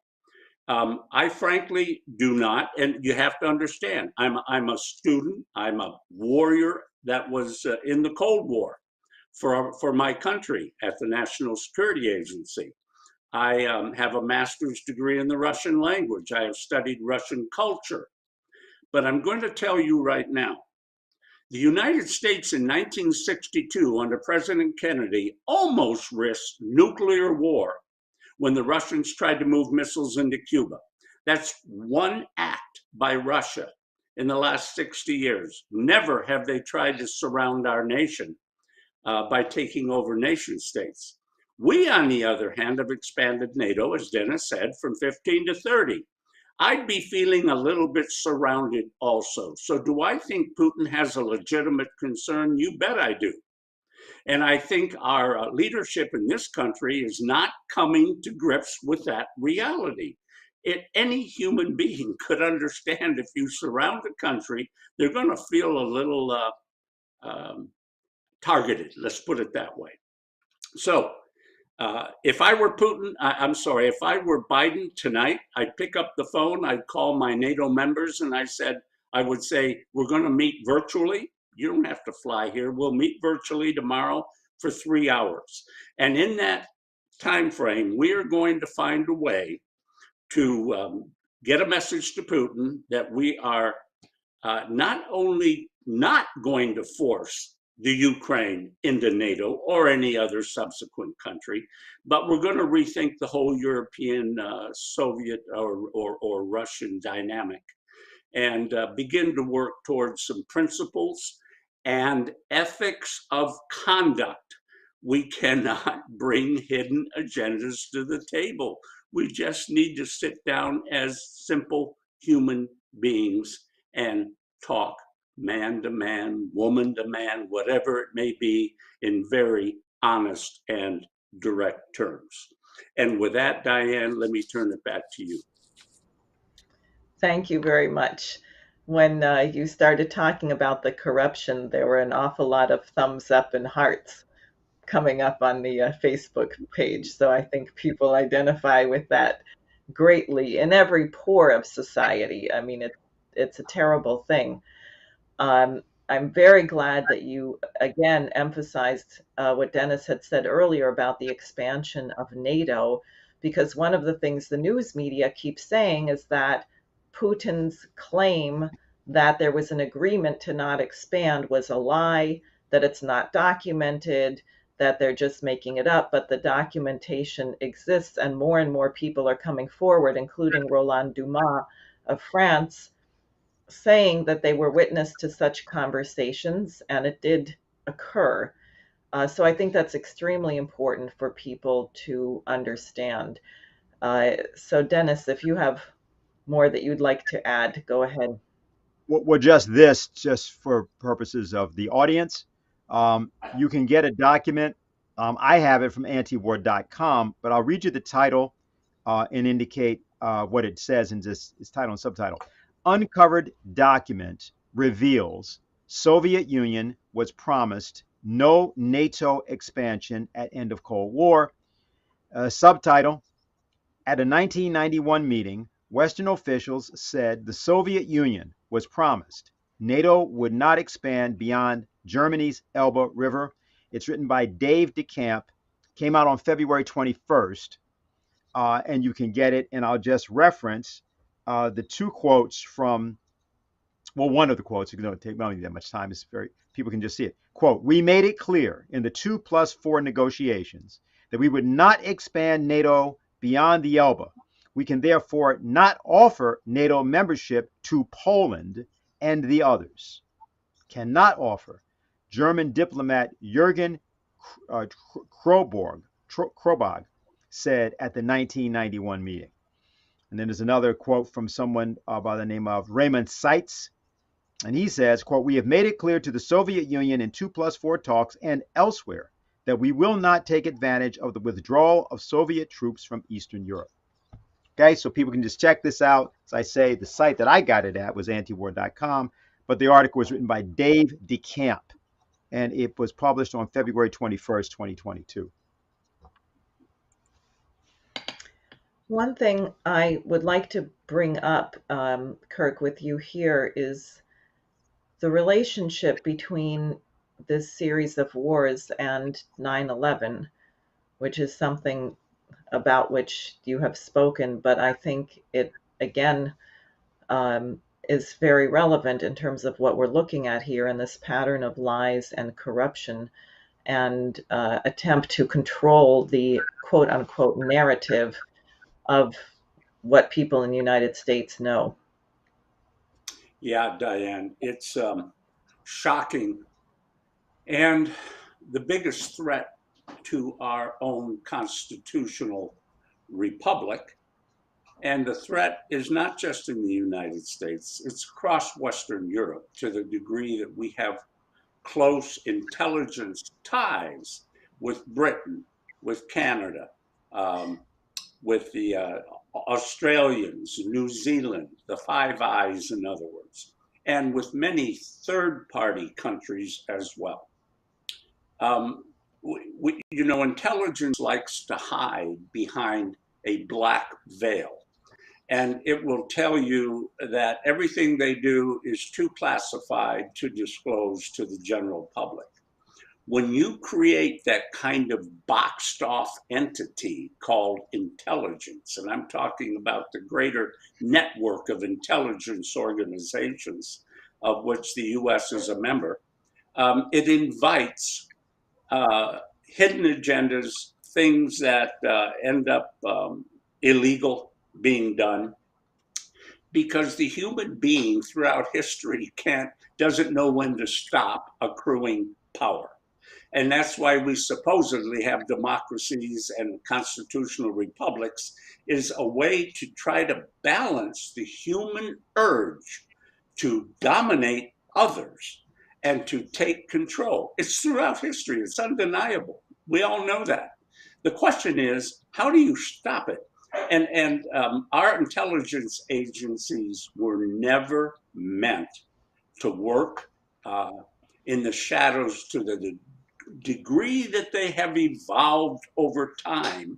I frankly do not, and you have to understand, I'm a student, I'm a warrior that was in the Cold War for my country at the National Security Agency. I have a master's degree in the Russian language. I have studied Russian culture. But I'm going to tell you right now, the United States in 1962 under President Kennedy almost risked nuclear war when the Russians tried to move missiles into Cuba. That's one act by Russia in the last 60 years. Never have they tried to surround our nation by taking over nation states. We, on the other hand, have expanded NATO, as Dennis said, from 15 to 30. I'd be feeling a little bit surrounded also. So do I think Putin has a legitimate concern? You bet I do. And I think our leadership in this country is not coming to grips with that reality. Any human being could understand if you surround a country, they're going to feel a little targeted, let's put it that way. So if I were Putin, I'm sorry, if I were Biden tonight, I'd pick up the phone, I'd call my NATO members, and I would say, we're going to meet virtually. You don't have to fly here. We'll meet virtually tomorrow for 3 hours. And in that time frame, we are going to find a way to get a message to Putin that we are not only not going to force the Ukraine into NATO or any other subsequent country, but we're going to rethink the whole European, Soviet or Russian dynamic and begin to work towards some principles and ethics of conduct. We cannot bring hidden agendas to the table. We just need to sit down as simple human beings and talk man to man, woman to man, whatever it may be, in very honest and direct terms. And with that, Diane, let me turn it back to you. Thank you very much. When you started talking about the corruption, there were an awful lot of thumbs up and hearts coming up on the Facebook page. So I think people identify with that greatly in every pore of society. I mean, it's a terrible thing. I'm very glad that you again emphasized what Dennis had said earlier about the expansion of NATO, because one of the things the news media keeps saying is that Putin's claim that there was an agreement to not expand was a lie, that it's not documented, that they're just making it up, but the documentation exists and more people are coming forward, including Roland Dumas of France, saying that they were witness to such conversations, and it did occur. So I think that's extremely important for people to understand. So Dennis, if you have more that you'd like to add, go ahead. Well, just for purposes of the audience, you can get a document. I have it from antiwar.com, but I'll read you the title and indicate what it says in this title and subtitle. Uncovered document reveals Soviet Union was promised no NATO expansion at end of Cold War. Subtitle, at a 1991 meeting, Western officials said the Soviet Union was promised NATO would not expand beyond Germany's Elbe River. It's written by Dave DeCamp, came out on February 21st, and you can get it. And I'll just reference the two quotes from Well, one of the quotes, you know, take not that much time, is very, people can just see it. Quote, we made it clear in the 2+4 negotiations that we would not expand NATO beyond the Elbe. We can therefore not offer NATO membership to Poland and the others. Cannot offer. German diplomat Jürgen Krobog said at the 1991 meeting. And then there's another quote from someone by the name of Raymond Seitz. And he says, quote, we have made it clear to the Soviet Union in 2+4 talks and elsewhere that we will not take advantage of the withdrawal of Soviet troops from Eastern Europe. Okay, so people can just check this out. As I say, the site that I got it at was antiwar.com, but the article was written by Dave DeCamp, and it was published on February 21st, 2022. One thing I would like to bring up, Kirk, with you here is the relationship between this series of wars and 9/11, which is something about which you have spoken, but I think it, again, is very relevant in terms of what we're looking at here in this pattern of lies and corruption and attempt to control the quote unquote narrative of what people in the United States know. Yeah, Diane, it's shocking. And the biggest threat to our own constitutional republic, and the threat is not just in the United States, it's across Western Europe, to the degree that we have close intelligence ties with Britain, with Canada, with the Australians, New Zealand, the Five Eyes, in other words, and with many third-party countries as well. You know, intelligence likes to hide behind a black veil, and it will tell you that everything they do is too classified to disclose to the general public. When you create that kind of boxed off entity called intelligence, and I'm talking about the greater network of intelligence organizations of which the US is a member, it invites hidden agendas, things that end up illegal being done, because the human being throughout history doesn't know when to stop accruing power. And that's why we supposedly have democracies and constitutional republics, is a way to try to balance the human urge to dominate others and to take control. It's throughout history, it's undeniable. We all know that. The question is, how do you stop it? And our intelligence agencies were never meant to work in the shadows to the degree that they have evolved over time,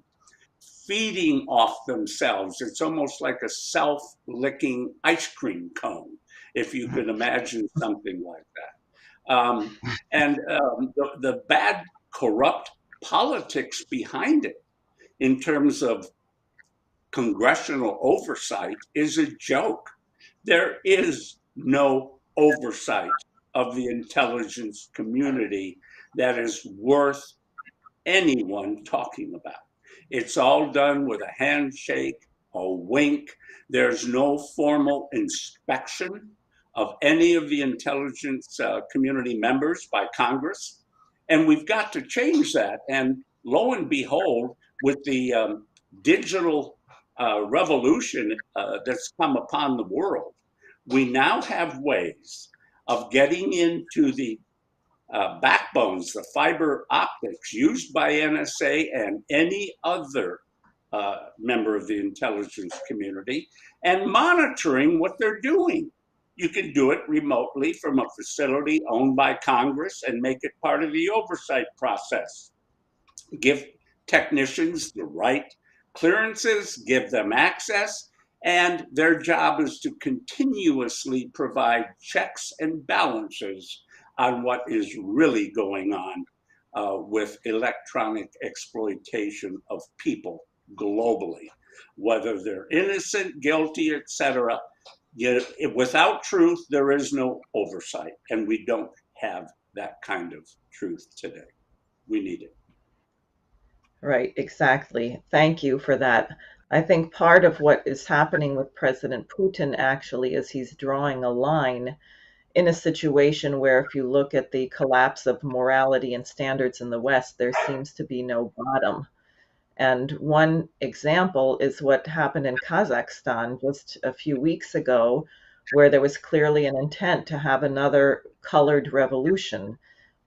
feeding off themselves. It's almost like a self-licking ice cream cone, if you can imagine something like that. The bad, corrupt politics behind it, in terms of congressional oversight, is a joke. There is no oversight of the intelligence community that is worth anyone talking about. It's all done with a handshake, a wink. There's no formal inspection of any of the intelligence community members by Congress. And we've got to change that. And lo and behold, with the digital revolution that's come upon the world, we now have ways of getting into the backbones, the fiber optics used by NSA and any other member of the intelligence community, and monitoring what they're doing. You can do it remotely from a facility owned by Congress and make it part of the oversight process. Give technicians the right clearances, give them access, and their job is to continuously provide checks and balances on what is really going on with electronic exploitation of people globally, whether they're innocent, guilty, etc. Yet, without truth, there is no oversight, and we don't have that kind of truth today. We need it. Right, exactly. Thank you for that. I think part of what is happening with President Putin actually is he's drawing a line in a situation where, if you look at the collapse of morality and standards in the West, there seems to be no bottom. And one example is what happened in Kazakhstan just a few weeks ago, where there was clearly an intent to have another colored revolution.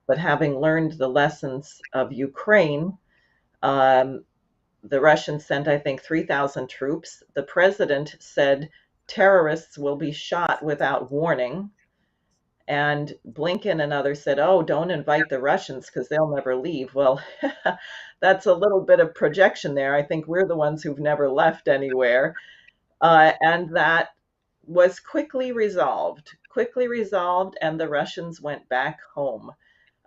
But having learned the lessons of Ukraine, um, the Russians sent, I think, 3,000 troops. The president said terrorists will be shot without warning. And Blinken and others said, oh, don't invite the Russians because they'll never leave. Well, that's a little bit of projection there. I think we're the ones who've never left anywhere. And that was quickly resolved, and the Russians went back home.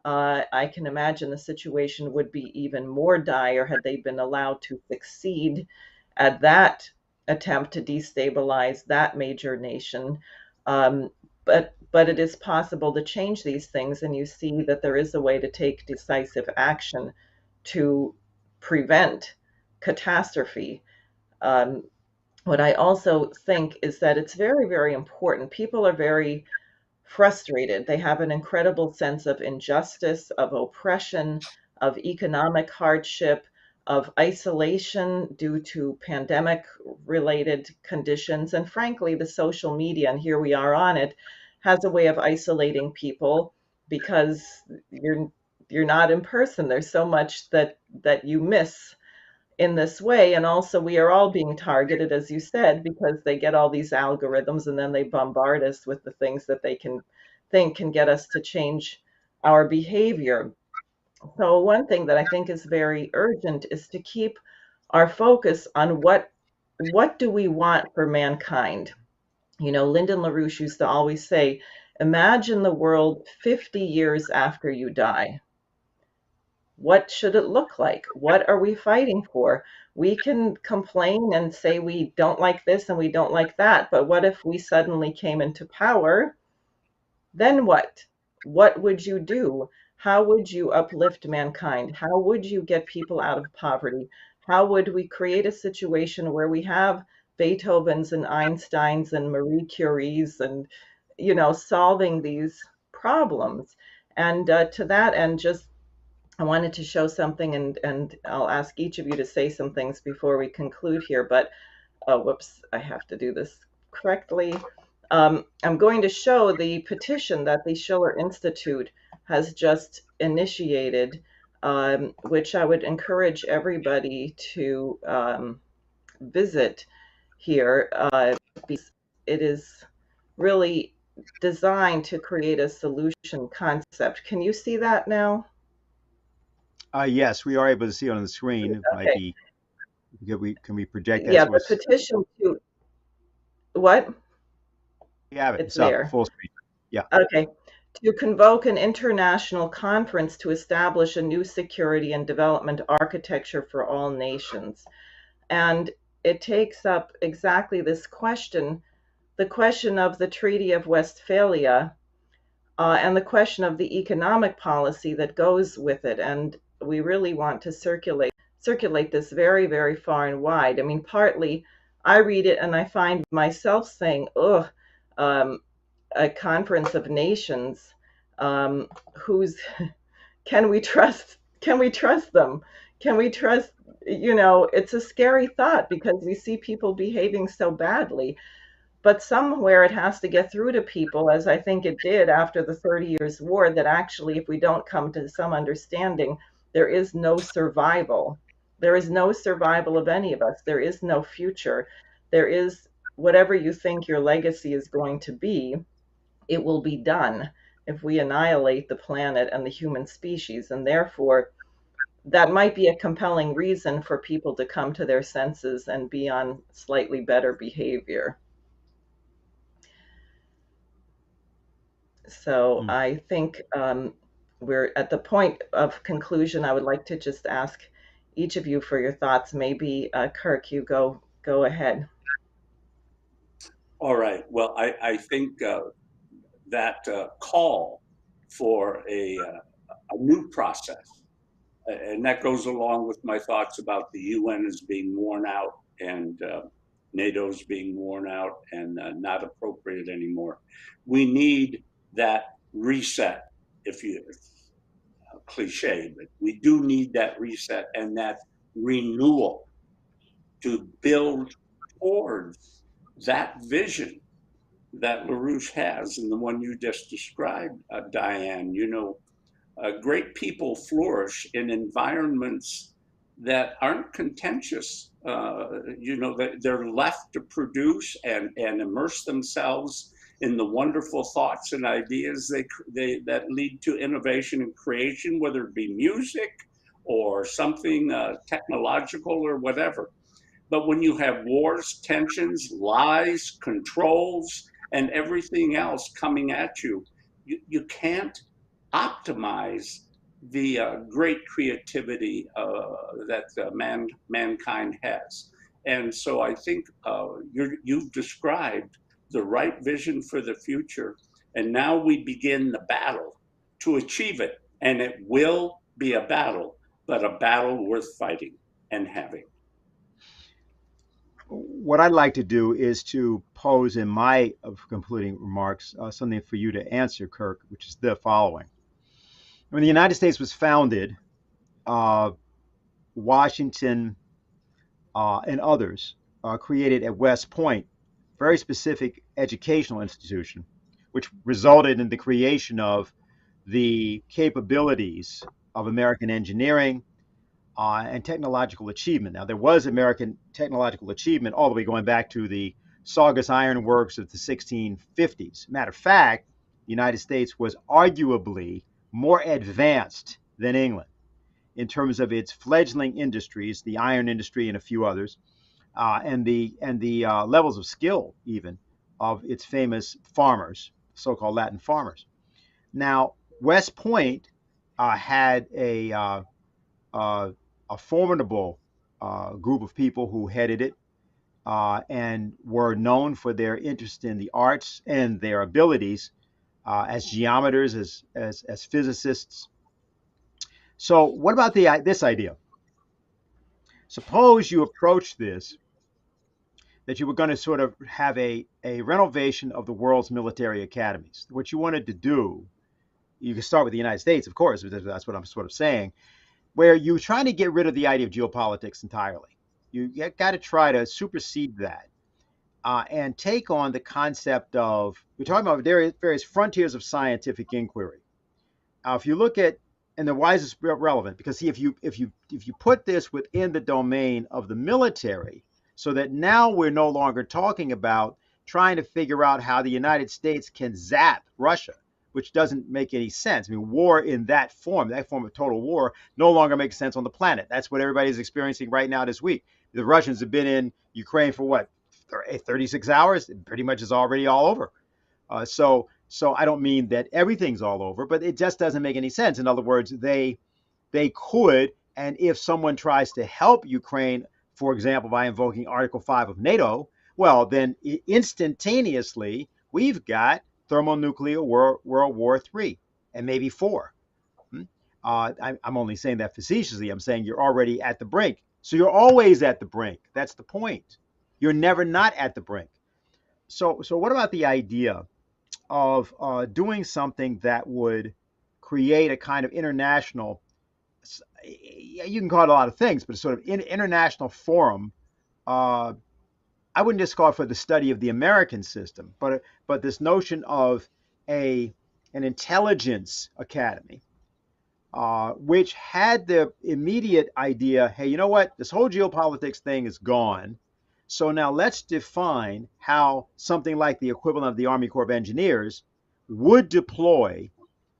I can imagine the situation would be even more dire had they been allowed to succeed at that attempt to destabilize that major nation. Um, but it is possible to change these things, and you see that there is a way to take decisive action to prevent catastrophe. Um, what I also think is that it's very, very important. People are very frustrated. They have an incredible sense of injustice, of oppression, of economic hardship, of isolation due to pandemic related conditions. And frankly, the social media, and here we are on it, has a way of isolating people because you're not in person. There's so much that you miss in this way. And also, we are all being targeted, as you said, because they get all these algorithms and then they bombard us with the things that they can think can get us to change our behavior. So, one thing that I think is very urgent is to keep our focus on what do we want for mankind. You know, Lyndon LaRouche used to always say, imagine the world 50 years after you die. What should it look like? What are we fighting for? We can complain and say we don't like this and we don't like that, but what if we suddenly came into power? Then what? What would you do? How would you uplift mankind? How would you get people out of poverty? How would we create a situation where we have Beethovens and Einsteins and Marie Curies and, solving these problems? And to that end, just I wanted to show something, and I'll ask each of you to say some things before we conclude here. But whoops, I have to do this correctly. I'm going to show the petition that the Schiller Institute has just initiated, which I would encourage everybody to visit here. Because it is really designed to create a solution concept. Can you see that now? Yes, we are able to see it on the screen. It might Okay. be, can we project that Yeah, so the petition to what? we have it. It's It's up, there. full screen. Yeah. Okay. To convoke an international conference to establish a new security and development architecture for all nations. And it takes up exactly this question, the question of the Treaty of Westphalia, and the question of the economic policy that goes with it. And we really want to circulate this very, very far and wide. I mean, partly I read it and I find myself saying, ugh, um, a conference of nations, who's can we trust? Can we trust them? Can we trust? It's a scary thought because we see people behaving so badly. But somewhere it has to get through to people, as I think it did after the 30 Years' War, that actually, if we don't come to some understanding, there is no survival. There is no survival of any of us. There is no future. There is whatever you think your legacy is going to be, it will be done if we annihilate the planet and the human species. And therefore, that might be a compelling reason for people to come to their senses and be on slightly better behavior. So Mm. I think we're at the point of conclusion. I would like to just ask each of you for your thoughts. Maybe Kirk, you go ahead. All right. Well, I think that call for a new process, and that goes along with my thoughts about the UN as being worn out and NATO's being worn out and not appropriate anymore. We need that reset, if you cliche, but we do need that reset and that renewal to build towards that vision that LaRouche has and the one you just described, Diane. You know, great people flourish in environments that aren't contentious. You know, they're left to produce and immerse themselves in the wonderful thoughts and ideas that lead to innovation and creation, whether it be music or something technological or whatever. But when you have wars, tensions, lies, controls, and everything else coming at you, you can't optimize the great creativity that mankind has. And so I think you've described the right vision for the future. And now we begin the battle to achieve it. And it will be a battle, but a battle worth fighting and having. What I'd like to do is to pose in my concluding remarks something for you to answer, Kirk, which is the following. When the United States was founded, uh, Washington and others created at West Point a very specific educational institution, which resulted in the creation of the capabilities of American engineering and technological achievement. Now, there was American technological achievement all the way going back to the Saugus Iron Works of the 1650s. Matter of fact, the United States was arguably more advanced than England in terms of its fledgling industries, the iron industry and a few others, and the levels of skill even of its famous farmers, so-called Latin farmers. Now, West Point had a formidable group of people who headed it and were known for their interest in the arts and their abilities as geometers, as physicists. So, what about this idea? Suppose you approach this that you were going to sort of have a renovation of the world's military academies. What you wanted to do, you can start with the United States, of course, that's what I'm sort of saying, where you're trying to get rid of the idea of geopolitics entirely. You got to try to supersede that and take on the concept of, we're talking about various frontiers of scientific inquiry. If you look at, and the why is this relevant? Because see, if you put this within the domain of the military, so that now we're no longer talking about trying to figure out how the United States can zap Russia, which doesn't make any sense. I mean, war in that form of total war, no longer makes sense on the planet. That's what everybody's experiencing right now this week. The Russians have been in Ukraine for what, 36 hours? It pretty much is already all over. So I don't mean that everything's all over, but it just doesn't make any sense. In other words, they could, and if someone tries to help Ukraine, for example, by invoking Article 5 of NATO, well, then instantaneously we've got thermonuclear World War III and maybe IV. I'm only saying that facetiously. I'm saying you're already at the brink. So you're always at the brink. That's the point. You're never not at the brink. So what about the idea of doing something that would create a kind of international, you can call it a lot of things, but a sort of international forum. I wouldn't just call it for the study of the American system, but this notion of an intelligence academy, which had the immediate idea, hey, you know what? This whole geopolitics thing is gone. So now let's define how something like the equivalent of the Army Corps of Engineers would deploy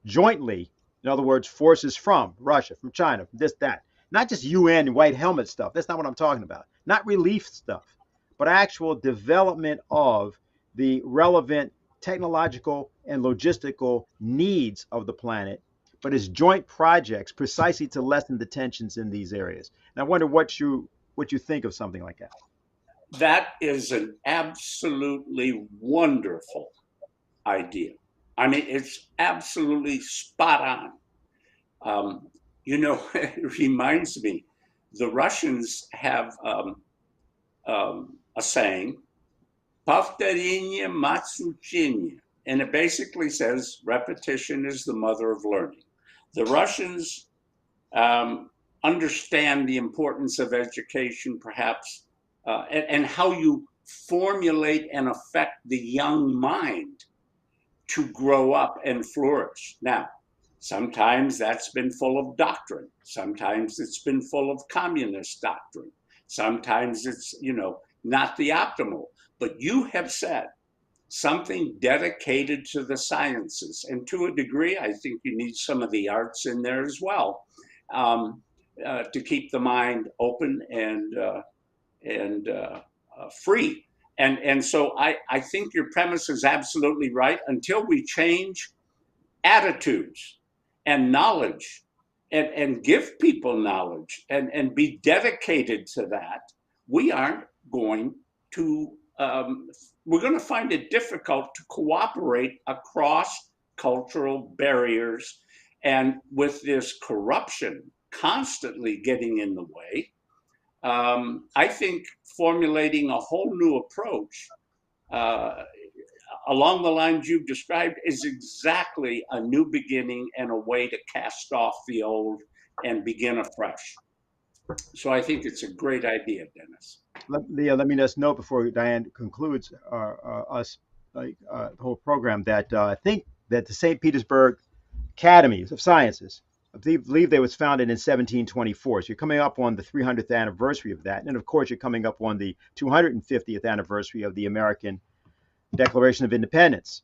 jointly, in other words, forces from Russia, from China, from this, that. Not just UN white helmet stuff. That's not what I'm talking about. Not relief stuff, but actual development of the relevant technological and logistical needs of the planet, but as joint projects precisely to lessen the tensions in these areas. And I wonder what you think of something like that. That is an absolutely wonderful idea. I mean, it's absolutely spot on. It reminds me, the Russians have a saying, "Повторение мать учения," and it basically says repetition is the mother of learning. The Russians understand the importance of education, perhaps, and how you formulate and affect the young mind to grow up and flourish. Now, sometimes that's been full of doctrine. Sometimes it's been full of communist doctrine. Sometimes it's, not the optimal. But you have said something dedicated to the sciences. And to a degree, I think you need some of the arts in there as well, to keep the mind open and free. And so I think your premise is absolutely right. Until we change attitudes and knowledge and give people knowledge and be dedicated to that, we aren't going to, we're going to find it difficult to cooperate across cultural barriers. And with this corruption constantly getting in the way, I think formulating a whole new approach along the lines you've described is exactly a new beginning and a way to cast off the old and begin afresh. So I think it's a great idea, Dennis. Let me just note before Diane concludes the whole program that I think that the St. Petersburg Academies of Sciences, I believe they was founded in 1724. So you're coming up on the 300th anniversary of that. And of course, you're coming up on the 250th anniversary of the American Declaration of Independence.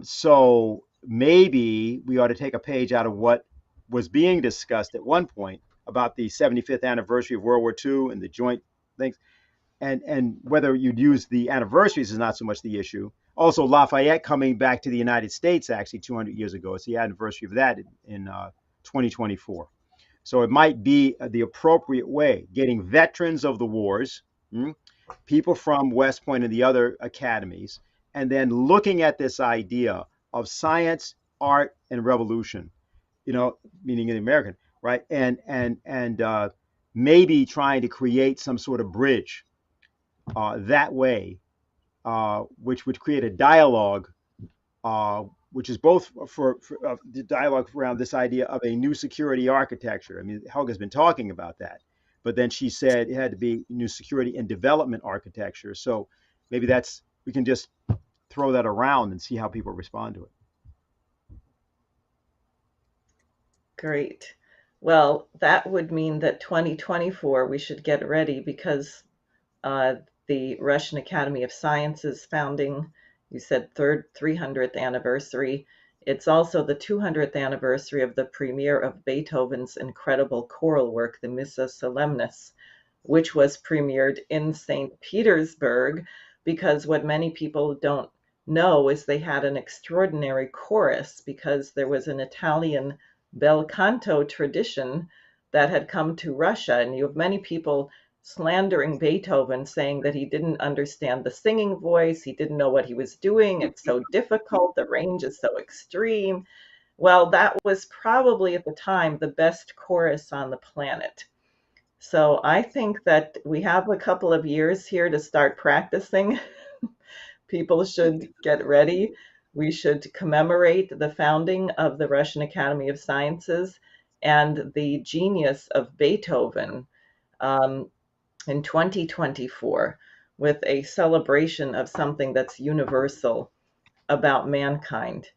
So maybe we ought to take a page out of what was being discussed at one point about the 75th anniversary of World War II and the joint things. And whether you'd use the anniversaries is not so much the issue. Also, Lafayette coming back to the United States actually 200 years ago. It's the anniversary of that in 2024. So it might be the appropriate way, getting veterans of the wars, people from West Point and the other academies, and then looking at this idea of science, art, and revolution, meaning in the American, right? And maybe trying to create some sort of bridge that way, which would create a dialogue, which is both for the dialogue around this idea of a new security architecture. I mean, Helga's been talking about that, but then she said it had to be new security and development architecture. So maybe we can just throw that around and see how people respond to it. Great. Well, that would mean that 2024 we should get ready because the Russian Academy of Sciences founding, you said 300th anniversary. It's also the 200th anniversary of the premiere of Beethoven's incredible choral work, the Missa Solemnis, which was premiered in St. Petersburg, because what many people don't know is they had an extraordinary chorus because there was an Italian bel canto tradition that had come to Russia, and you have many people slandering Beethoven, saying that he didn't understand the singing voice, he didn't know what he was doing, it's so difficult, the range is so extreme. Well, that was probably at the time the best chorus on the planet. So I think that we have a couple of years here to start practicing. People should get ready. We should commemorate the founding of the Russian Academy of Sciences and the genius of Beethoven in 2024 with a celebration of something that's universal about mankind.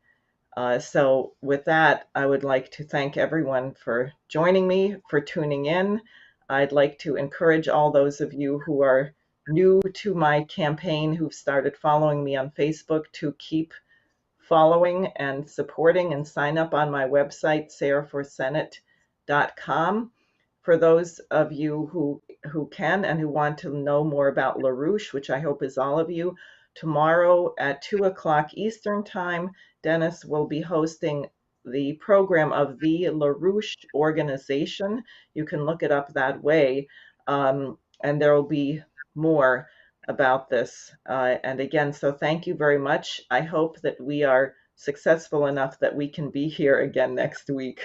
So with that, I would like to thank everyone for joining me, for tuning in. I'd like to encourage all those of you who are new to my campaign, who've started following me on Facebook, to keep following and supporting and sign up on my website, sareforsenate.com. For those of you who can and who want to know more about LaRouche, which I hope is all of you, tomorrow at 2 o'clock Eastern Time, Dennis will be hosting the program of the LaRouche organization. You can look it up that way. And there will be more about this. And again, so thank you very much. I hope that we are successful enough that we can be here again next week.